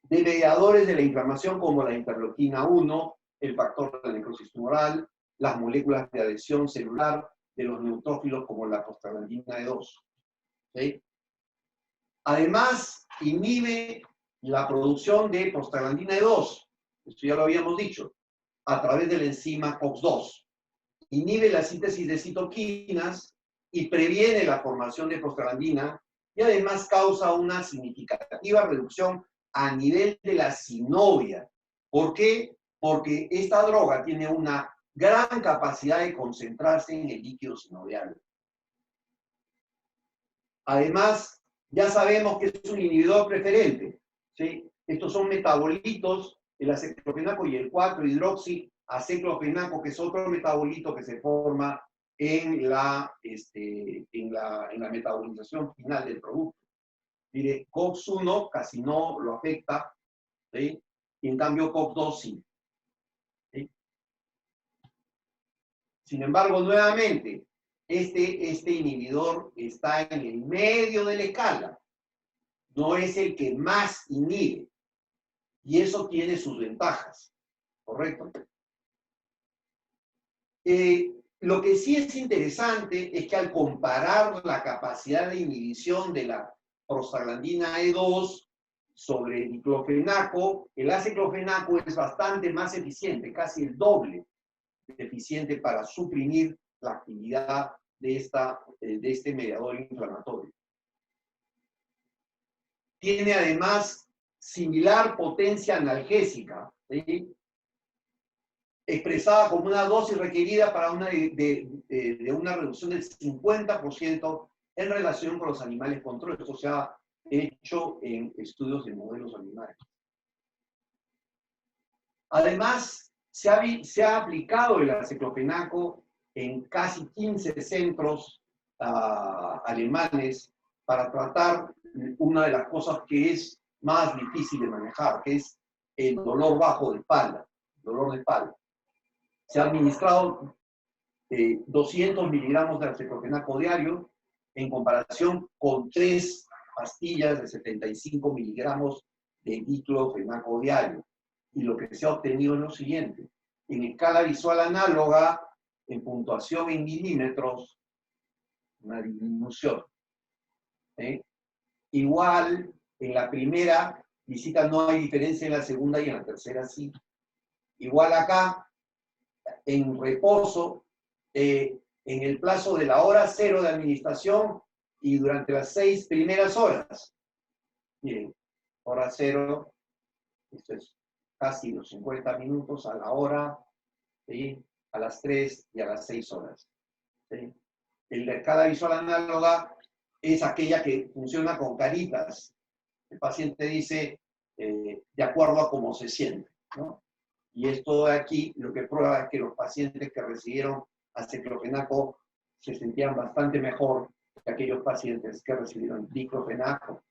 de mediadores de la inflamación como la interleuquina 1, el factor de la necrosis tumoral, las moléculas de adhesión celular de los neutrófilos como la prostaglandina E2. ¿Sí? Además, inhibe la producción de prostaglandina E2, esto ya lo habíamos dicho, a través de la enzima COX-2. Inhibe la síntesis de citoquinas y previene la formación de prostaglandina y además causa una significativa reducción a nivel de la sinovia. ¿Por qué? Porque esta droga tiene una gran capacidad de concentrarse en el líquido sinovial. Además, ya sabemos que es un inhibidor preferente, ¿sí? Estos son metabolitos, el aceclofenaco y el 4-hidroxiaceclofenaco, que es otro metabolito que se forma en la metabolización final del producto. Mire, COX-1 casi no lo afecta, ¿sí? Y en cambio COX-2 sí. ¿Sí? Sin embargo, nuevamente, este inhibidor está en el medio de la escala. No es el que más inhibe. Y eso tiene sus ventajas. ¿Correcto? Lo que sí es interesante es que al comparar la capacidad de inhibición de la prostaglandina E2 sobre el diclofenaco, el aceclofenaco es bastante más eficiente, casi el doble eficiente para suprimir la actividad de este mediador inflamatorio. Tiene además similar potencia analgésica, ¿sí? Expresada como una dosis requerida para una reducción del 50% en relación con los animales control. Esto se ha hecho en estudios de modelos animales. Además, se ha aplicado el aceclofenaco en casi 15 centros alemanes para tratar una de las cosas que es más difícil de manejar, que es el dolor bajo de espalda, dolor de espalda. Se ha administrado 200 miligramos de aceclofenaco diario en comparación con 3 pastillas de 75 miligramos de diclofenaco diario. Y lo que se ha obtenido es lo siguiente. En escala visual análoga, en puntuación en milímetros, una disminución. Igual, en la primera visita no hay diferencia, en la segunda y en la tercera sí. Igual acá, en reposo, en el plazo de la hora 0 de administración y durante las 6 primeras horas. Miren, hora 0, esto es casi los 50 minutos, a la hora, ¿sí? A las 3 y a las 6 horas. ¿Sí? El de escala visual análoga es aquella que funciona con caritas. El paciente dice de acuerdo a cómo se siente, ¿no? Y esto de aquí lo que prueba es que los pacientes que recibieron aceclofenaco se sentían bastante mejor que aquellos pacientes que recibieron diclofenaco.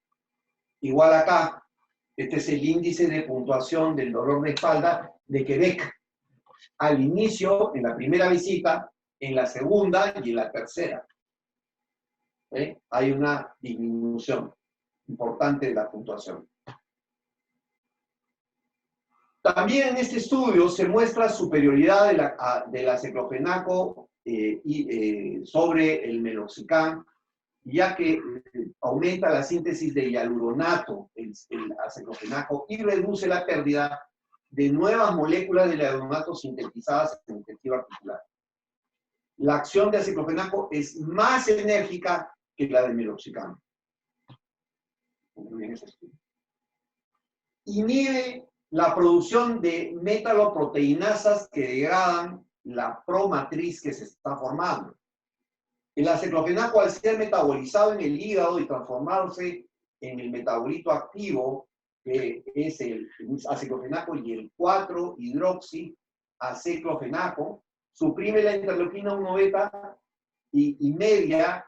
Igual acá, este es el índice de puntuación del dolor de espalda de Quebec. Al inicio, en la primera visita, en la segunda y en la tercera. Hay una disminución importante de la puntuación. También en este estudio se muestra superioridad del aceclofenaco sobre el meloxicam, ya que aumenta la síntesis de hialuronato, el aceclofenaco, y reduce la pérdida de nuevas moléculas de hialuronato sintetizadas en el tejido articular. La acción de aceclofenaco es más enérgica que la del meloxicam. Inhibe la producción de metaloproteinasas que degradan la promatriz que se está formando. El aceclofenaco, al ser metabolizado en el hígado y transformarse en el metabolito activo, que es el aceclofenaco y el 4-hidroxiaceclofenaco, suprime la interleuquina 1 beta y media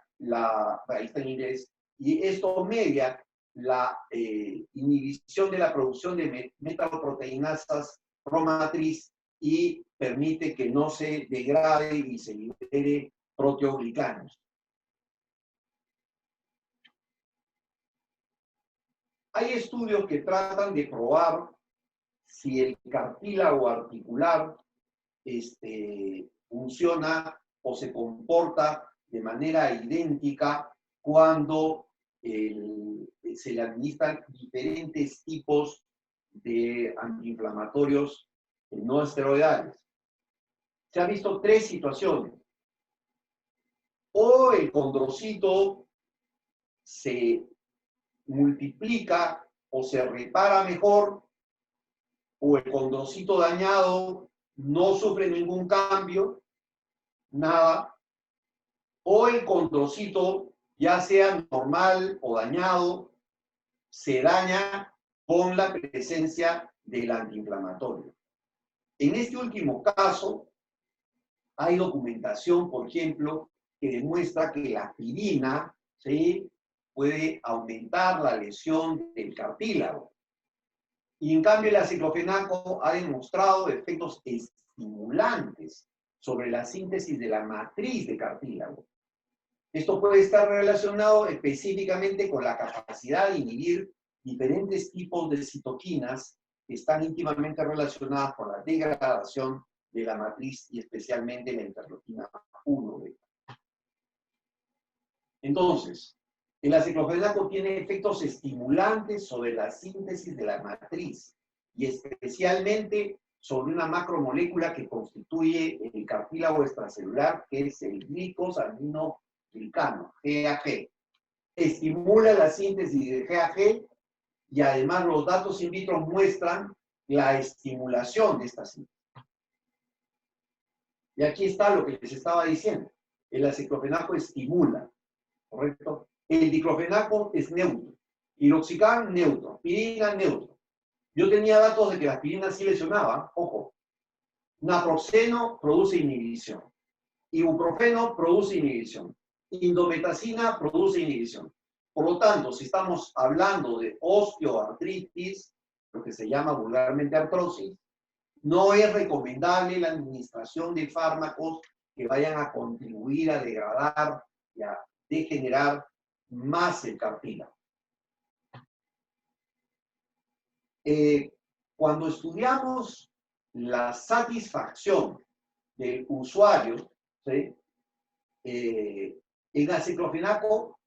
ahí está en inglés, y esto media la inhibición de la producción de metaloproteinasas promatriz y permite que no se degrade y se libere proteoglicanos. Hay estudios que tratan de probar si el cartílago articular funciona o se comporta de manera idéntica cuando se le administran diferentes tipos de antiinflamatorios no esteroidales. Se han visto tres situaciones. O el condrocito se multiplica o se repara mejor, o el condrocito dañado no sufre ningún cambio, nada, o el condrocito, ya sea normal o dañado, se daña con la presencia del antiinflamatorio. En este último caso, hay documentación, por ejemplo, que demuestra que la aspirina, ¿sí?, puede aumentar la lesión del cartílago. Y en cambio el aciclofenaco ha demostrado efectos estimulantes sobre la síntesis de la matriz de cartílago. Esto puede estar relacionado específicamente con la capacidad de inhibir diferentes tipos de citoquinas que están íntimamente relacionadas con la degradación de la matriz y especialmente la interleuquina 1 beta. Entonces, el aciclofenaco tiene efectos estimulantes sobre la síntesis de la matriz y especialmente sobre una macromolécula que constituye el cartílago extracelular, que es el glicosaminoglicano, GAG. Estimula la síntesis de GAG y además los datos in vitro muestran la estimulación de esta síntesis. Y aquí está lo que les estaba diciendo. El aciclofenaco estimula, ¿correcto? El diclofenaco es neutro. Piroxicam, neutro. Pirina, neutro. Yo tenía datos de que la aspirina sí lesionaba, ojo. Naproxeno produce inhibición. Ibuprofeno produce inhibición. Indometacina produce inhibición. Por lo tanto, si estamos hablando de osteoartritis, lo que se llama vulgarmente artrosis, no es recomendable la administración de fármacos que vayan a contribuir a degradar y a degenerar más el cartílago. Cuando estudiamos la satisfacción del usuario, ¿sí?, en aciclofenaco,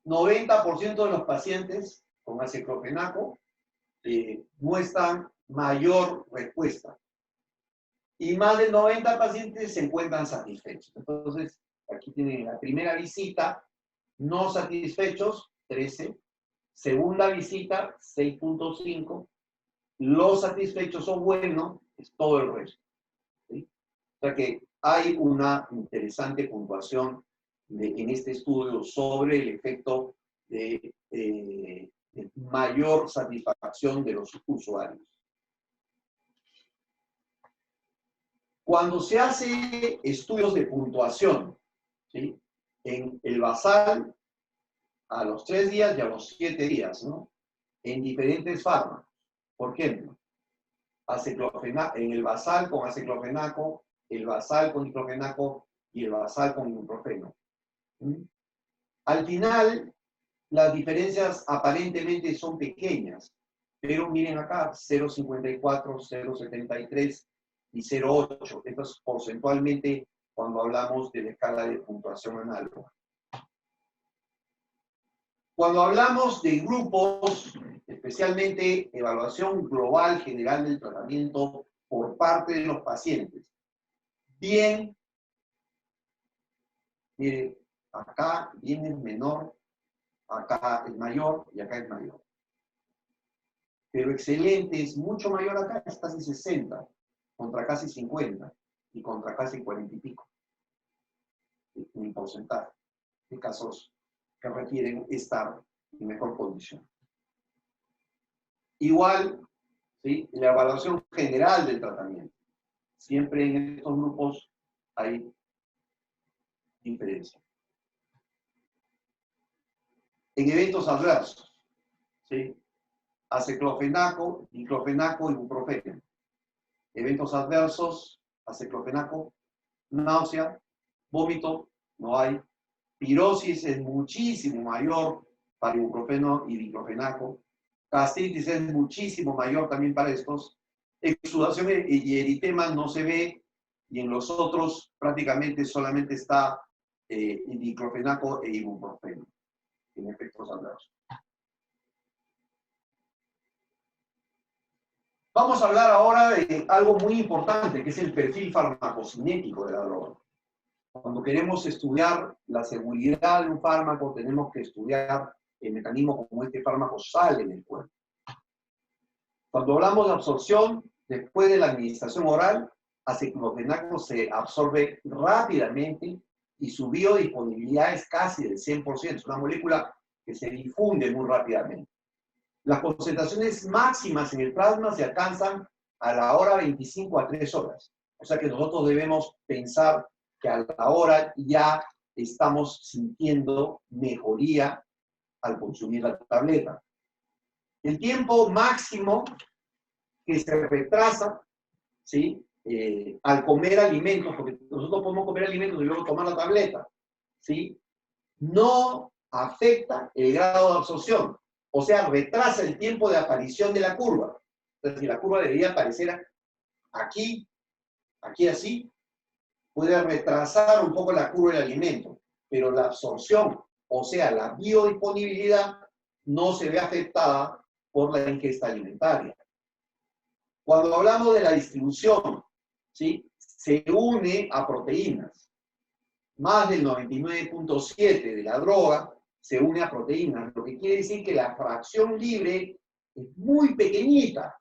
90% de los pacientes con aciclofenaco muestran mayor respuesta. Y más de 90 pacientes se encuentran satisfechos. Entonces, aquí tienen la primera visita, no satisfechos, 13. Segunda visita, 6.5. Los satisfechos o bueno, es todo el resto. ¿Sí? O sea que hay una interesante puntuación en este estudio sobre el efecto de mayor satisfacción de los usuarios. Cuando se hace estudios de puntuación, ¿sí?, en el basal, a los 3 días y a los 7 días, ¿no?, en diferentes fármacos. Por ejemplo, en el basal con aciclofenaco, el basal con diclofenaco y el basal con ibuprofeno. Al final, las diferencias aparentemente son pequeñas, pero miren acá, 0.54, 0.73 y 0.8. Esto es porcentualmente cuando hablamos de la escala de puntuación análoga. Cuando hablamos de grupos, especialmente evaluación global general del tratamiento por parte de los pacientes, bien, mire, acá bien es menor, acá es mayor y acá es mayor. Pero excelente es mucho mayor acá, es casi 60, contra casi 50 y contra casi 40 y pico. En porcentaje de casos que requieren estar en mejor condición. Igual, ¿sí?, la evaluación general del tratamiento. Siempre en estos grupos hay diferencia. en eventos adversos, ¿sí? Aceclofenaco, diclofenaco, ibuprofeno. Eventos adversos, aceclofenaco, náusea, vómito, no hay. Pirosis es muchísimo mayor para ibuprofeno y diclofenaco. Gastritis es muchísimo mayor también para estos. Exudación y eritema no se ve, y en los otros prácticamente solamente está diclofenaco e ibuprofeno en efectos adversos. Vamos a hablar ahora de algo muy importante, que es el perfil farmacocinético de la droga. Cuando queremos estudiar la seguridad de un fármaco, tenemos que estudiar el mecanismo como este fármaco sale en el cuerpo. Cuando hablamos de absorción, después de la administración oral, aceclofenaco se absorbe rápidamente y su biodisponibilidad es casi del 100%. Es una molécula que se difunde muy rápidamente. Las concentraciones máximas en el plasma se alcanzan a la hora 25 a 3 horas. O sea que nosotros debemos pensar que a la hora ya estamos sintiendo mejoría al consumir la tableta. El tiempo máximo que se retrasa, ¿sí? Al comer alimentos, porque nosotros podemos comer alimentos y luego tomar la tableta, ¿sí? No afecta el grado de absorción. O sea, retrasa el tiempo de aparición de la curva. Entonces, si la curva debería aparecer aquí, aquí así, puede retrasar un poco la curva del alimento, pero la absorción, o sea, la biodisponibilidad, no se ve afectada por la ingesta alimentaria. Cuando hablamos de la distribución, ¿sí? Se une a proteínas. Más del 99.7% de la droga se une a proteínas, lo que quiere decir que la fracción libre es muy pequeñita.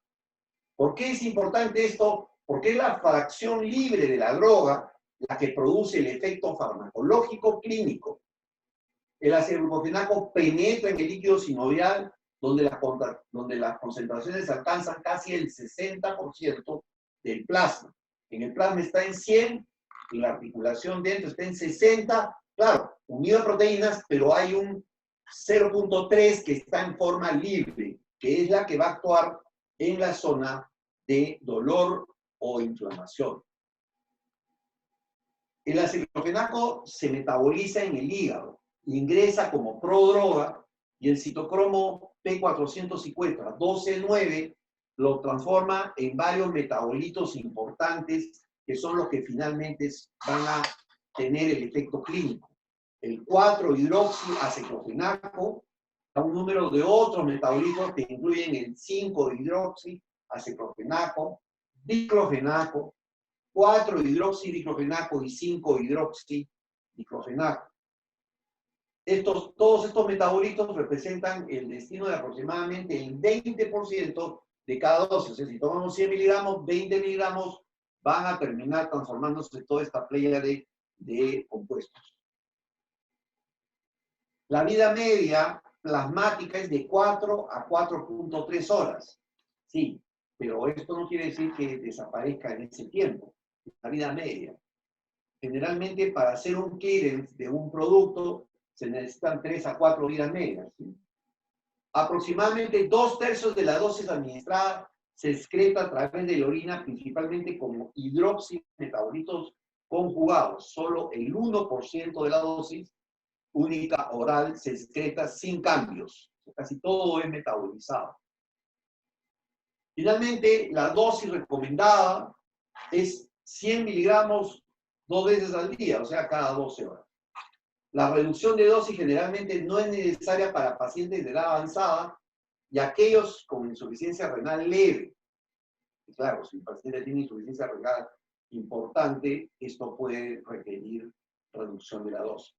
¿Por qué es importante esto? Porque es la fracción libre de la droga la que produce el efecto farmacológico clínico. El aceclofenaco penetra en el líquido sinovial, donde las concentraciones alcanzan casi el 60% del plasma. En el plasma está en 100, en la articulación dentro está en 60, claro, unido a proteínas, pero hay un 0.3 que está en forma libre, que es la que va a actuar en la zona de dolor o inflamación. El aceclofenaco se metaboliza en el hígado, ingresa como prodroga y el citocromo P450, 12,9, lo transforma en varios metabolitos importantes que son los que finalmente van a tener el efecto clínico. El 4-hidroxiaceclofenaco da un número de otros metabolitos que incluyen el 5-hidroxiaceclofenaco, diclofenaco, 4-hidroxidiclofenaco y 5-hidroxidiclofenaco. Todos estos metabolitos representan el destino de aproximadamente el 20% de cada dosis. O sea, si tomamos 100 miligramos, 20 miligramos van a terminar transformándose toda esta playa de compuestos. La vida media plasmática es de 4 a 4.3 horas. Sí, pero esto no quiere decir que desaparezca en ese tiempo. La vida media. Generalmente, para hacer un clearance de un producto, se necesitan 3 a 4 vidas medias. ¿Sí? Aproximadamente 2/3 de la dosis administrada se excreta a través de la orina, principalmente como hidroximetabolitos conjugados. Solo el 1% de la dosis única oral se excreta sin cambios. Casi todo es metabolizado. Finalmente, la dosis recomendada es 100 miligramos 2 veces al día, o sea, cada 12 horas. La reducción de dosis generalmente no es necesaria para pacientes de edad avanzada y aquellos con insuficiencia renal leve. Y claro, si el paciente tiene insuficiencia renal importante, esto puede requerir reducción de la dosis.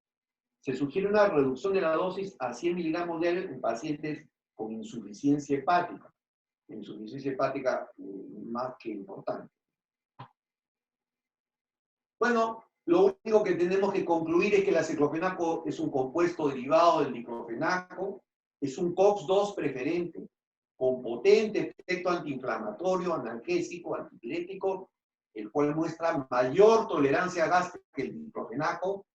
Se sugiere una reducción de la dosis a 100 miligramos diarios en pacientes con insuficiencia hepática. Insuficiencia hepática más que importante. Bueno, lo único que tenemos que concluir es que el aceclofenaco es un compuesto derivado del diclofenaco, es un COX-2 preferente, con potente efecto antiinflamatorio, analgésico, antipirético, el cual muestra mayor tolerancia gástrica que el diclofenaco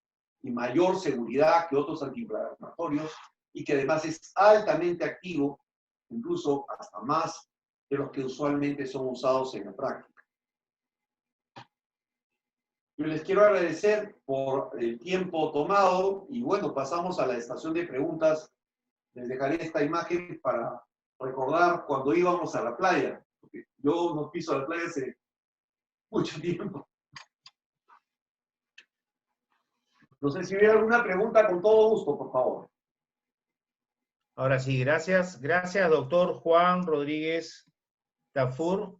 y mayor seguridad que otros antiinflamatorios y que además es altamente activo, incluso hasta más de los que usualmente son usados en la práctica. Yo les quiero agradecer por el tiempo tomado y bueno, pasamos a la estación de preguntas. Les dejaré esta imagen para recordar cuando íbamos a la playa, porque yo no piso la playa hace mucho tiempo. No sé si hubiera alguna pregunta, con todo gusto, por favor. Ahora sí, gracias. Gracias, doctor Juan Rodríguez Tafur.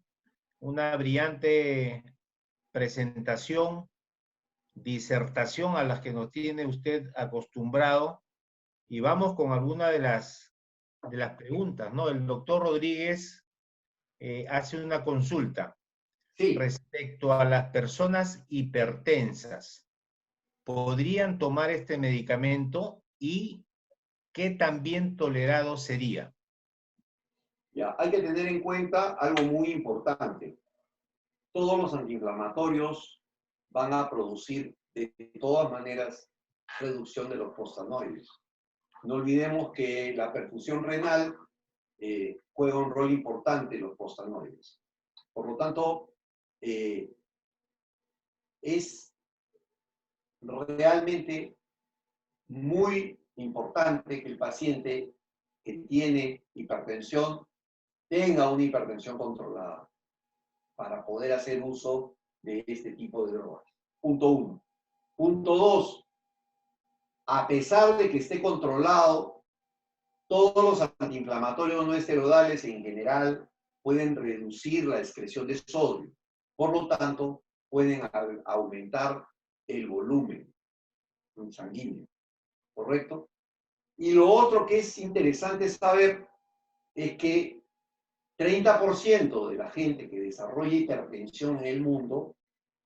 Una brillante presentación, disertación a las que nos tiene usted acostumbrado. Y vamos con alguna de las preguntas, ¿no? El doctor Rodríguez hace una consulta Sí, respecto a las personas hipertensas. ¿Podrían tomar este medicamento y qué tan bien tolerado sería? ya, hay que tener en cuenta algo muy importante. Todos los antiinflamatorios van a producir de todas maneras reducción de los prostanoides. No olvidemos que la perfusión renal juega un rol importante en los prostanoides. Por lo tanto, es realmente muy importante que el paciente que tiene hipertensión tenga una hipertensión controlada para poder hacer uso de este tipo de drogas. Punto 1. Punto 2. A pesar de que esté controlado, todos los antiinflamatorios no esteroidales en general pueden reducir la excreción de sodio. Por lo tanto, pueden aumentar el volumen sanguíneo. ¿Correcto? Y lo otro que es interesante saber es que 30% de la gente que desarrolla hipertensión en el mundo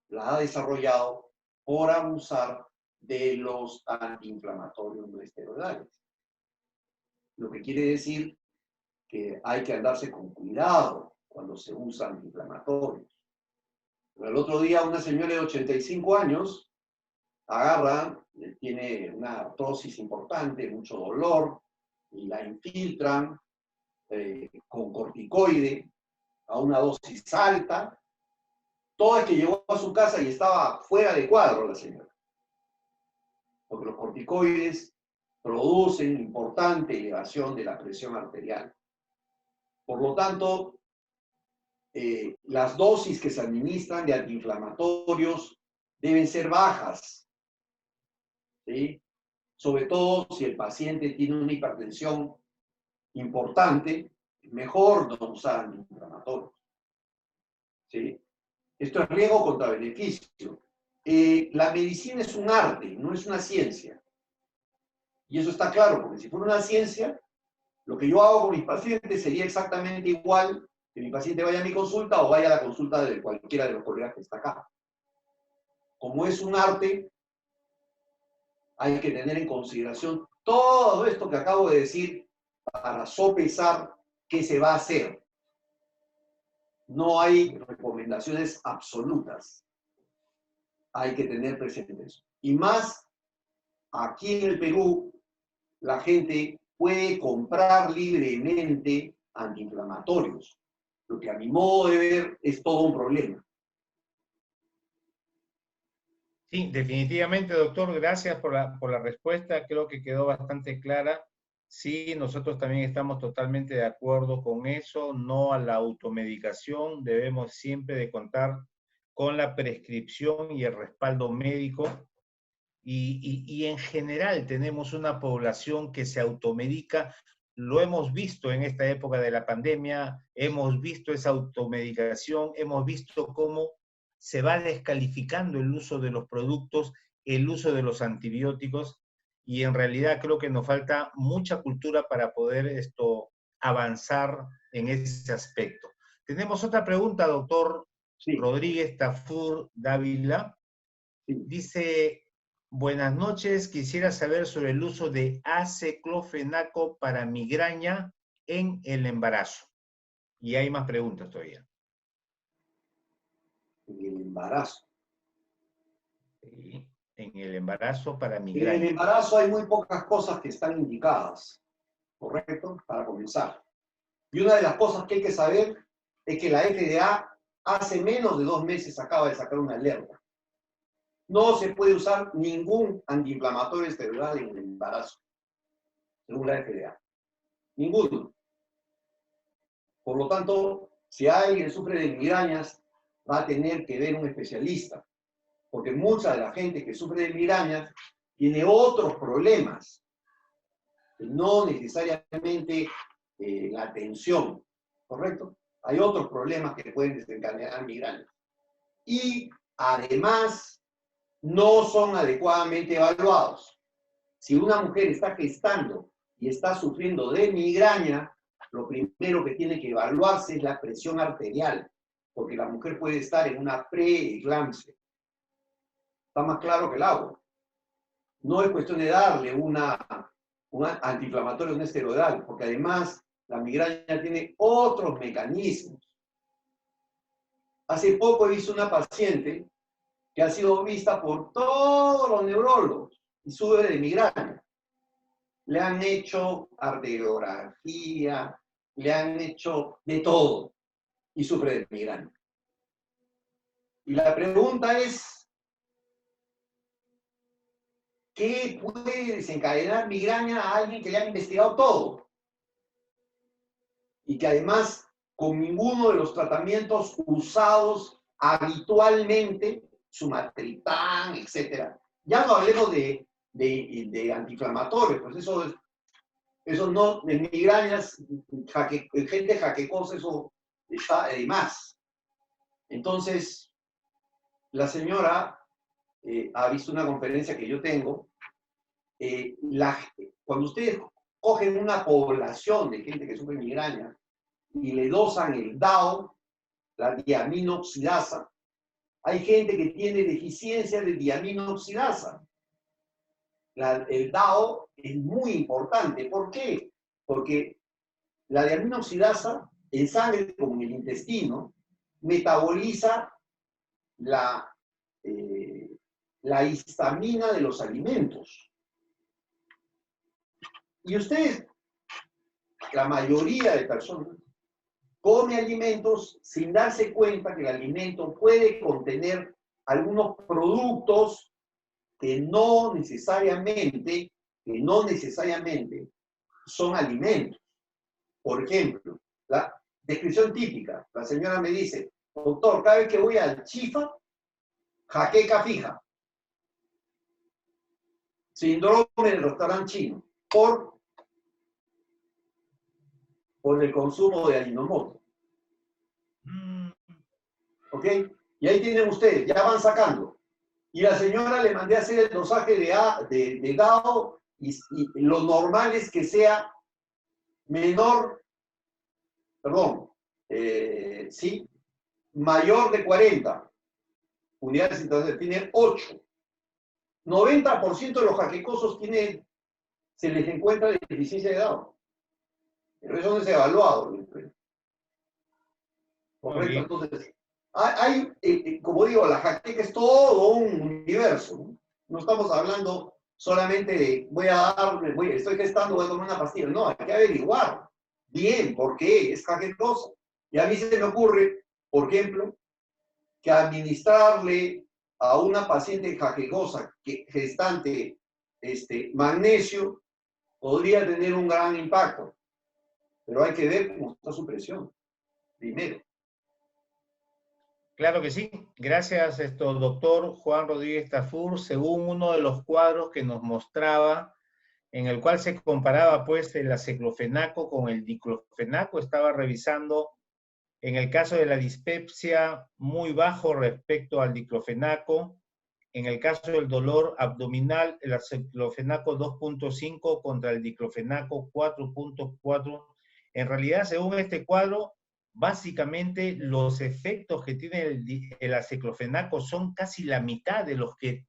la ha desarrollado por abusar de los antiinflamatorios no esteroidales. Lo que quiere decir que hay que andarse con cuidado cuando se usan antiinflamatorios. Pero el otro día una señora de 85 años agarra, tiene una artrosis importante, mucho dolor, y la infiltran con corticoide a una dosis alta. Todo es que llegó a su casa y estaba fuera de cuadro la señora. Porque los corticoides producen importante elevación de la presión arterial. Por lo tanto, las dosis que se administran de antiinflamatorios deben ser bajas, ¿sí? Sobre todo si el paciente tiene una hipertensión importante, es mejor no usar antiinflamatorios, ¿sí? Esto es riesgo contra beneficio. La medicina es un arte, no es una ciencia. Y eso está claro, porque si fuera una ciencia, lo que yo hago con mis pacientes sería exactamente igual que mi paciente vaya a mi consulta o vaya a la consulta de cualquiera de los colegas que está acá. Como es un arte, hay que tener en consideración todo esto que acabo de decir para sopesar qué se va a hacer. No hay recomendaciones absolutas. Hay que tener presente eso. Y más, aquí en el Perú, la gente puede comprar libremente antiinflamatorios, lo que a mi modo de ver es todo un problema. Sí, definitivamente, doctor, gracias por la respuesta. Creo que quedó bastante clara. Sí, nosotros también estamos totalmente de acuerdo con eso, no a la automedicación. Debemos siempre de contar con la prescripción y el respaldo médico. Y en general tenemos una población que se automedica. Lo hemos visto en esta época de la pandemia, hemos visto esa automedicación, hemos visto cómo se va descalificando el uso de los productos, el uso de los antibióticos, y en realidad creo que nos falta mucha cultura para poder avanzar en ese aspecto. Tenemos otra pregunta, doctor Sí, Rodríguez Tafur Dávila. sí. Dice, buenas noches, quisiera saber sobre el uso de aceclofenaco para migraña en el embarazo. Y hay más preguntas todavía. El embarazo. Sí. en el embarazo para En el migraña? embarazo hay muy pocas cosas que están indicadas, ¿correcto? Para comenzar. Y una de las cosas que hay que saber es que la FDA hace menos de 2 meses acaba de sacar una alerta. No se puede usar ningún antiinflamatorio esteroidal en el embarazo, según la FDA. Ninguno. Por lo tanto, si alguien sufre de migrañas, va a tener que ver un especialista, porque mucha de la gente que sufre de migrañas tiene otros problemas, no necesariamente la tensión, ¿correcto? Hay otros problemas que pueden desencadenar migrañas. Y además, no son adecuadamente evaluados. Si una mujer está gestando y está sufriendo de migraña, lo primero que tiene que evaluarse es la presión arterial, porque la mujer puede estar en una preeclampsia. Está más claro que el agua. No es cuestión de darle un antiinflamatorio, un esteroidal, porque además la migraña tiene otros mecanismos. Hace poco he visto una paciente que ha sido vista por todos los neurólogos y sufre de migraña. Le han hecho arteriografía, le han hecho de todo y sufre de migraña. Y la pregunta es, ¿qué puede desencadenar migraña a alguien que le han investigado todo? Y que además, con ninguno de los tratamientos usados habitualmente, sumatriptán, etc. Ya no hablemos de antiinflamatorios, pues eso no, de migrañas, gente jaquecosa, eso está de más. Entonces, la señora ha visto una conferencia que yo tengo. Cuando ustedes cogen una población de gente que sufre migraña y le dosan el DAO, la diaminoxidasa, hay gente que tiene deficiencia de diaminoxidasa. El DAO es muy importante. ¿Por qué? Porque la diaminoxidasa en sangre, como en el intestino, metaboliza la histamina de los alimentos. Y ustedes, la mayoría de personas, come alimentos sin darse cuenta que el alimento puede contener algunos productos que no necesariamente son alimentos. Por ejemplo, la descripción típica, la señora me dice, doctor, cada vez que voy al Chifa, jaqueca fija. Síndrome del restaurante chino, por el consumo de Ajinomoto. ¿Ok? Y ahí tienen ustedes, ya van sacando. Y la señora le mandé a hacer el dosaje de DAO y lo normal es que sea menor, perdón, sí, mayor de 40 unidades, entonces tiene 8. 90% de los jaquecosos se les encuentra deficiencia de DAO. Pero eso no es evaluado. ¿Correcto? Entonces, como digo, la jaqueca es todo un universo. No estamos hablando solamente de estoy gestando, voy a tomar una pastilla. No, hay que averiguar bien por qué es jaquecosa. Y a mí se me ocurre, por ejemplo, que administrarle a una paciente jaquecosa, gestante, magnesio, podría tener un gran impacto. Pero hay que ver cómo está su presión, primero. Claro que sí. Gracias, doctor Juan Rodríguez Tafur. Según uno de los cuadros que nos mostraba, en el cual se comparaba pues el aceclofenaco con el diclofenaco, estaba revisando en el caso de la dispepsia muy bajo respecto al diclofenaco. En el caso del dolor abdominal, el aceclofenaco 2.5 contra el diclofenaco 4.4. En realidad, según este cuadro, básicamente los efectos que tiene el aceclofenaco son casi la mitad de los que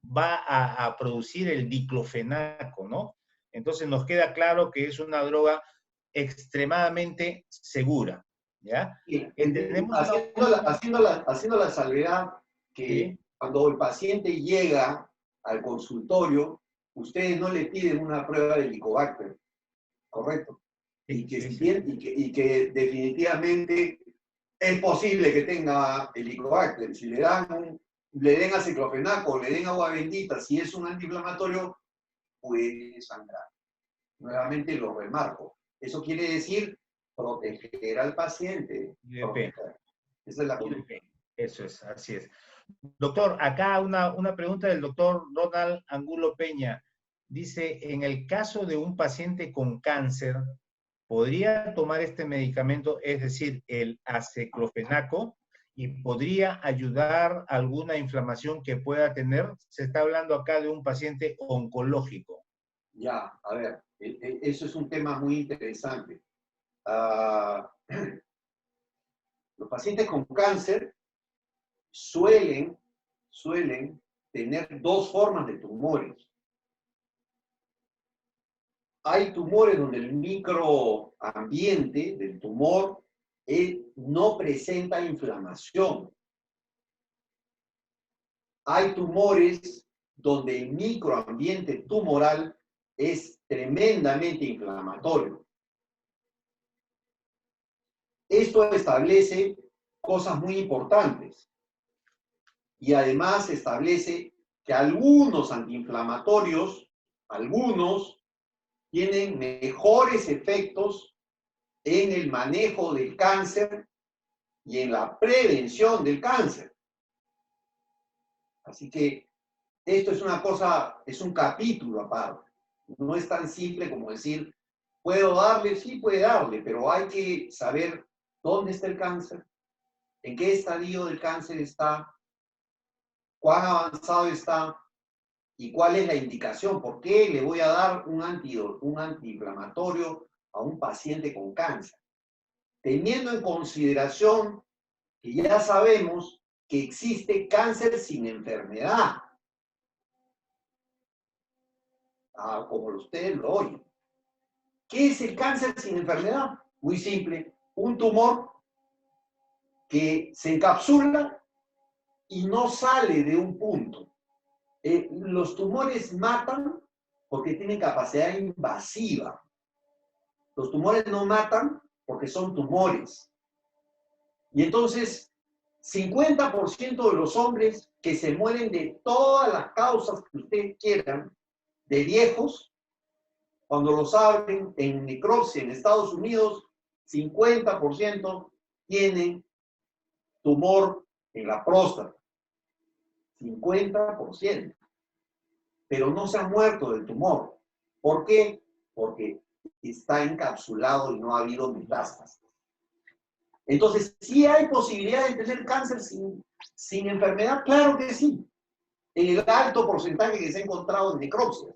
va a producir el diclofenaco, ¿no? Entonces nos queda claro que es una droga extremadamente segura, ¿ya? Sí, haciendo la salvedad que sí, cuando el paciente llega al consultorio, ustedes no le piden una prueba de Helicobacter, ¿correcto? Y que, y que definitivamente es posible que tenga Helicobacter. Si le den aciclofenaco, le den agua bendita, si es un antiinflamatorio, puede sangrar. Nuevamente lo remarco. Eso quiere decir proteger al paciente. Proteger. Esa es la conducta. Eso es, así es. Doctor, acá una pregunta del doctor Ronald Angulo Peña. Dice, en el caso de un paciente con cáncer, ¿podría tomar este medicamento, es decir, el aceclofenaco, y podría ayudar a alguna inflamación que pueda tener? Se está hablando acá de un paciente oncológico. Ya, a ver, eso es un tema muy interesante. Los pacientes con cáncer suelen tener dos formas de tumores. Hay tumores donde el microambiente del tumor no presenta inflamación. Hay tumores donde el microambiente tumoral es tremendamente inflamatorio. Esto establece cosas muy importantes y además establece que algunos antiinflamatorios, tienen mejores efectos en el manejo del cáncer y en la prevención del cáncer. Así que esto es una cosa, es un capítulo aparte. No es tan simple como decir, ¿puedo darle? Sí, puede darle, pero hay que saber dónde está el cáncer, en qué estadio del cáncer está, cuán avanzado está y cuál es la indicación. ¿Por qué le voy a dar un antiinflamatorio a un paciente con cáncer? Teniendo en consideración que ya sabemos que existe cáncer sin enfermedad. Como ustedes lo oyen. ¿Qué es el cáncer sin enfermedad? Muy simple. Un tumor que se encapsula y no sale de un punto. Los tumores matan porque tienen capacidad invasiva. Los tumores no matan porque son tumores. Y entonces, 50% de los hombres que se mueren de todas las causas que ustedes quieran, de viejos, cuando los abren en necropsia en Estados Unidos, 50% tienen tumor en la próstata. 50%. Pero no se han muerto del tumor. ¿Por qué? Porque está encapsulado y no ha habido metástasis. Entonces, ¿sí hay posibilidad de tener cáncer sin enfermedad? Claro que sí. En el alto porcentaje que se ha encontrado en necropsias.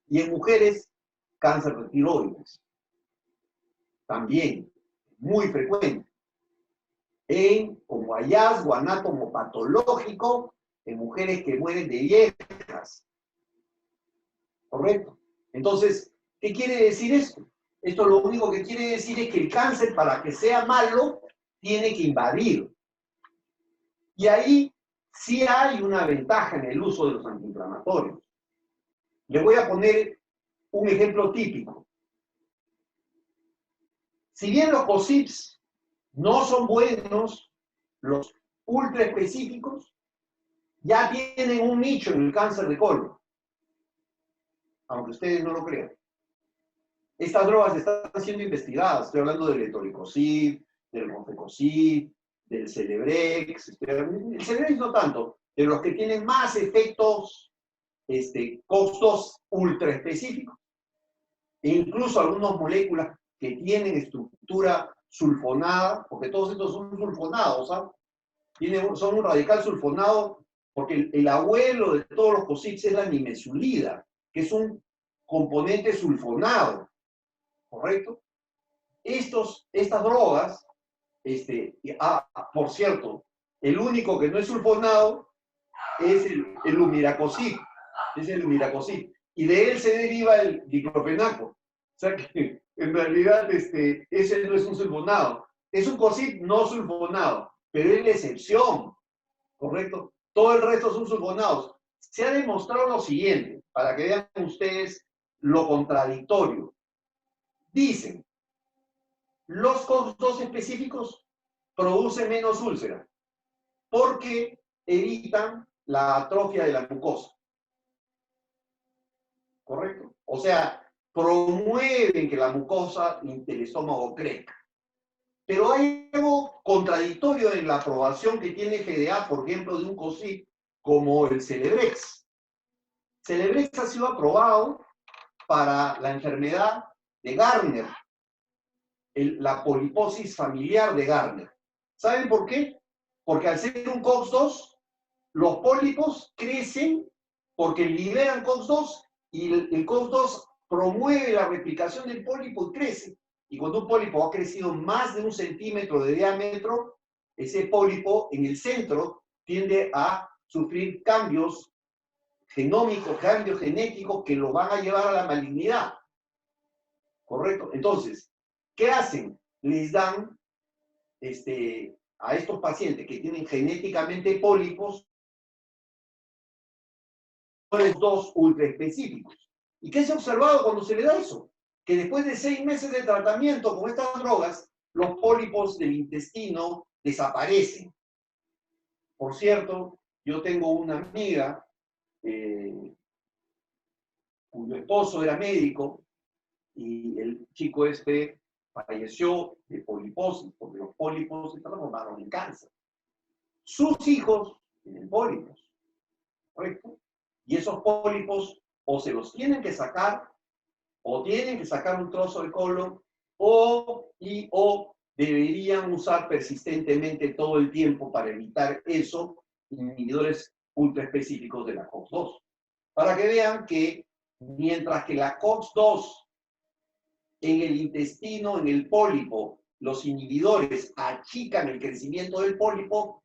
Y en mujeres, cáncer de tiroides. También, muy frecuente. Como hallazgo anatomopatológico en mujeres que mueren de viejas. ¿Correcto? Entonces, ¿qué quiere decir esto? Esto lo único que quiere decir es que el cáncer, para que sea malo, tiene que invadir. Y ahí sí hay una ventaja en el uso de los antiinflamatorios. Le voy a poner un ejemplo típico. Si bien los COSIPs no son buenos, los ultra específicos ya tienen un nicho en el cáncer de colon. Aunque ustedes no lo crean. Estas drogas están siendo investigadas. Estoy hablando del etoricoxib, del ronfecoxib, del Celebrex. El Celebrex no tanto, de los que tienen más efectos, costos ultra específicos. E incluso algunas moléculas que tienen estructura sulfonada, porque todos estos son sulfonados, ¿sabes? Son un radical sulfonado, porque el abuelo de todos los COSIPs es la nimesulida, que es un componente sulfonado, ¿correcto? Estas drogas, por cierto, el único que no es sulfonado es el humiracosib, y de él se deriva el diclofenaco. O sea que en realidad ese no es un sulfonado, es un COSIP no sulfonado, pero es la excepción, ¿correcto? Todo el resto son sulfonados. se ha demostrado lo siguiente, para que vean ustedes lo contradictorio. Dicen, los COX-2 específicos producen menos úlcera porque evitan la atrofia de la mucosa. ¿Correcto? O sea, promueven que la mucosa del estómago crezca. Pero hay algo contradictorio en la aprobación que tiene FDA, por ejemplo, de un COCIP como el Celebrex. Celebrex ha sido aprobado para la enfermedad de Gardner, la poliposis familiar de Gardner. ¿Saben por qué? Porque al ser un COX-2, los pólipos crecen porque liberan COX-2 y el COX-2 promueve la replicación del pólipo y crece. Y cuando un pólipo ha crecido más de 1 centímetro de diámetro, ese pólipo en el centro tiende a sufrir cambios genómicos, cambios genéticos que lo van a llevar a la malignidad. ¿Correcto? Entonces, ¿qué hacen? Les dan a estos pacientes que tienen genéticamente pólipos, dos ultra específicos. ¿Y qué se ha observado cuando se le da eso? Que después de 6 meses de tratamiento con estas drogas, los pólipos del intestino desaparecen. Por cierto, yo tengo una amiga cuyo esposo era médico y el chico falleció de poliposis, porque los pólipos se transformaron en cáncer. Sus hijos tienen pólipos, ¿correcto? Y esos pólipos o se los tienen que sacar, o tienen que sacar un trozo de colon, o deberían usar persistentemente todo el tiempo para evitar eso, inhibidores ultra específicos de la COX-2. Para que vean que mientras que la COX-2 en el intestino, en el pólipo, los inhibidores achican el crecimiento del pólipo,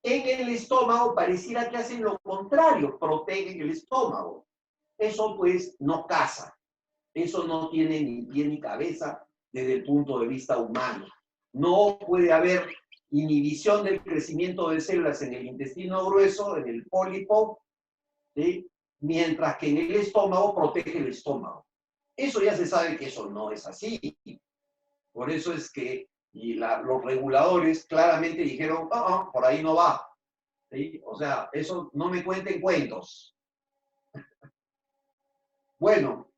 en el estómago pareciera que hacen lo contrario, protegen el estómago. Eso pues no casa. Eso no tiene ni pie ni cabeza desde el punto de vista humano. No puede haber inhibición del crecimiento de células en el intestino grueso, en el pólipo, ¿sí? Mientras que en el estómago protege el estómago. Eso ya se sabe que eso no es así. Por eso es que los reguladores claramente dijeron, por ahí no va. ¿Sí? O sea, eso no me cuenten cuentos. Bueno,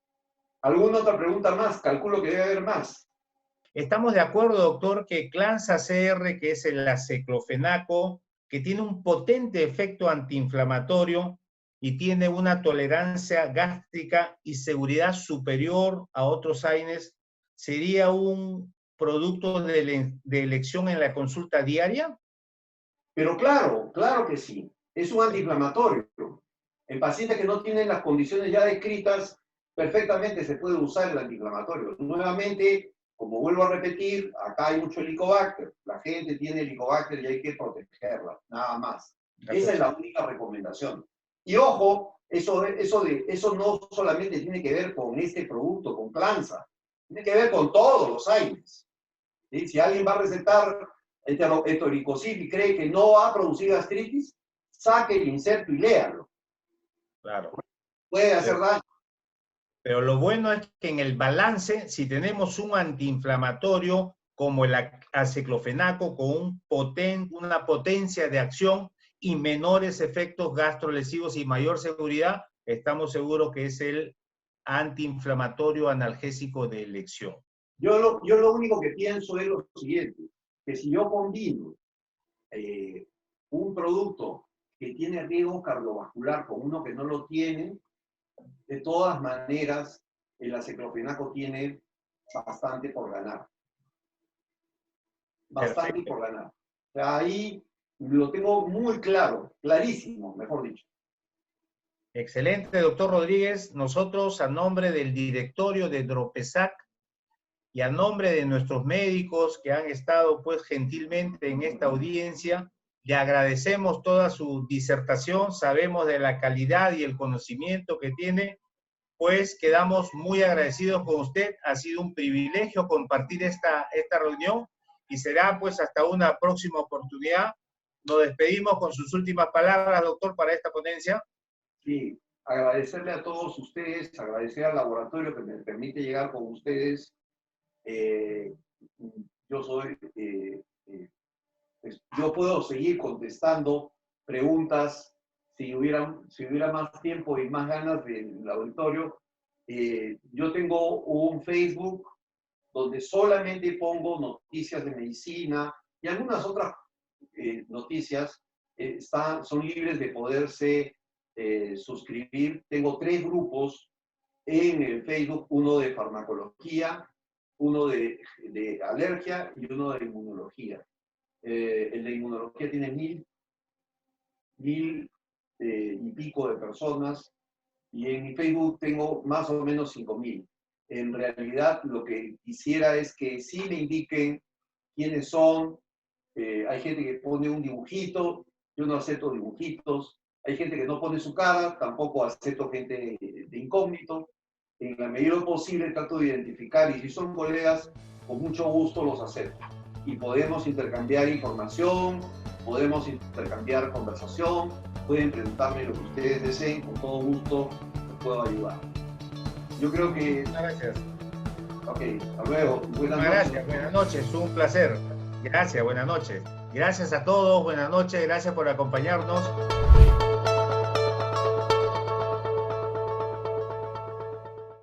¿alguna otra pregunta más? Calculo que debe haber más. Estamos de acuerdo, doctor, que Clanza-CR, que es el aceclofenaco, que tiene un potente efecto antiinflamatorio y tiene una tolerancia gástrica y seguridad superior a otros AINES, ¿sería un producto de elección en la consulta diaria? Pero claro, claro que sí. Es un antiinflamatorio. En pacientes que no tienen las condiciones ya descritas, perfectamente se puede usar el antiinflamatorio. Nuevamente, como vuelvo a repetir, acá hay mucho helicobacter. La gente tiene helicobacter y hay que protegerla, nada más. Esa es la única recomendación. Y ojo, eso no solamente tiene que ver con este producto, con Clanza. Tiene que ver con todos los AINES. ¿Sí? Si alguien va a recetar etoricosib y cree que no va a producir gastritis, saque el inserto y léalo. Claro. Puede hacer daño. Pero lo bueno es que en el balance, si tenemos un antiinflamatorio como el aceclofenaco con una potencia de acción y menores efectos gastrolesivos y mayor seguridad, estamos seguros que es el antiinflamatorio analgésico de elección. Yo lo único que pienso es lo siguiente, que si yo combino un producto que tiene riesgo cardiovascular con uno que no lo tiene, de todas maneras el aceclofenaco tiene bastante por ganar. Bastante Perfecto. Por ganar. O sea, ahí lo tengo muy claro, clarísimo, mejor dicho. Excelente, doctor Rodríguez. Nosotros, a nombre del directorio de Dropesac y a nombre de nuestros médicos que han estado pues gentilmente en esta audiencia, le agradecemos toda su disertación. Sabemos de la calidad y el conocimiento que tiene, pues quedamos muy agradecidos con usted. Ha sido un privilegio compartir esta reunión y será pues hasta una próxima oportunidad. nos despedimos con sus últimas palabras, doctor, para esta ponencia. Sí, agradecerle a todos ustedes, agradecer al laboratorio que me permite llegar con ustedes. Yo soy, pues, yo puedo seguir contestando preguntas si hubiera más tiempo y más ganas del auditorio. Yo tengo un Facebook donde solamente pongo noticias de medicina y algunas otras noticias son libres de poderse suscribir. Tengo 3 grupos en el Facebook, uno de farmacología, uno de alergia y uno de inmunología. El de inmunología tiene 1000 y pico de personas, y en mi Facebook tengo más o menos 5000. En realidad, lo que quisiera es que sí me indiquen quiénes son. Hay gente que pone un dibujito, yo no acepto dibujitos. Hay gente que no pone su cara, tampoco acepto gente de incógnito. En la medida de lo posible trato de identificar, y si son colegas, con mucho gusto los acepto. Y podemos intercambiar información, podemos intercambiar conversación, pueden preguntarme lo que ustedes deseen, con todo gusto les puedo ayudar. Yo creo que... Gracias. Ok, hasta luego. Buenas noches. Gracias, buenas noches, un placer. Gracias, buenas noches. Gracias a todos, buenas noches, gracias por acompañarnos.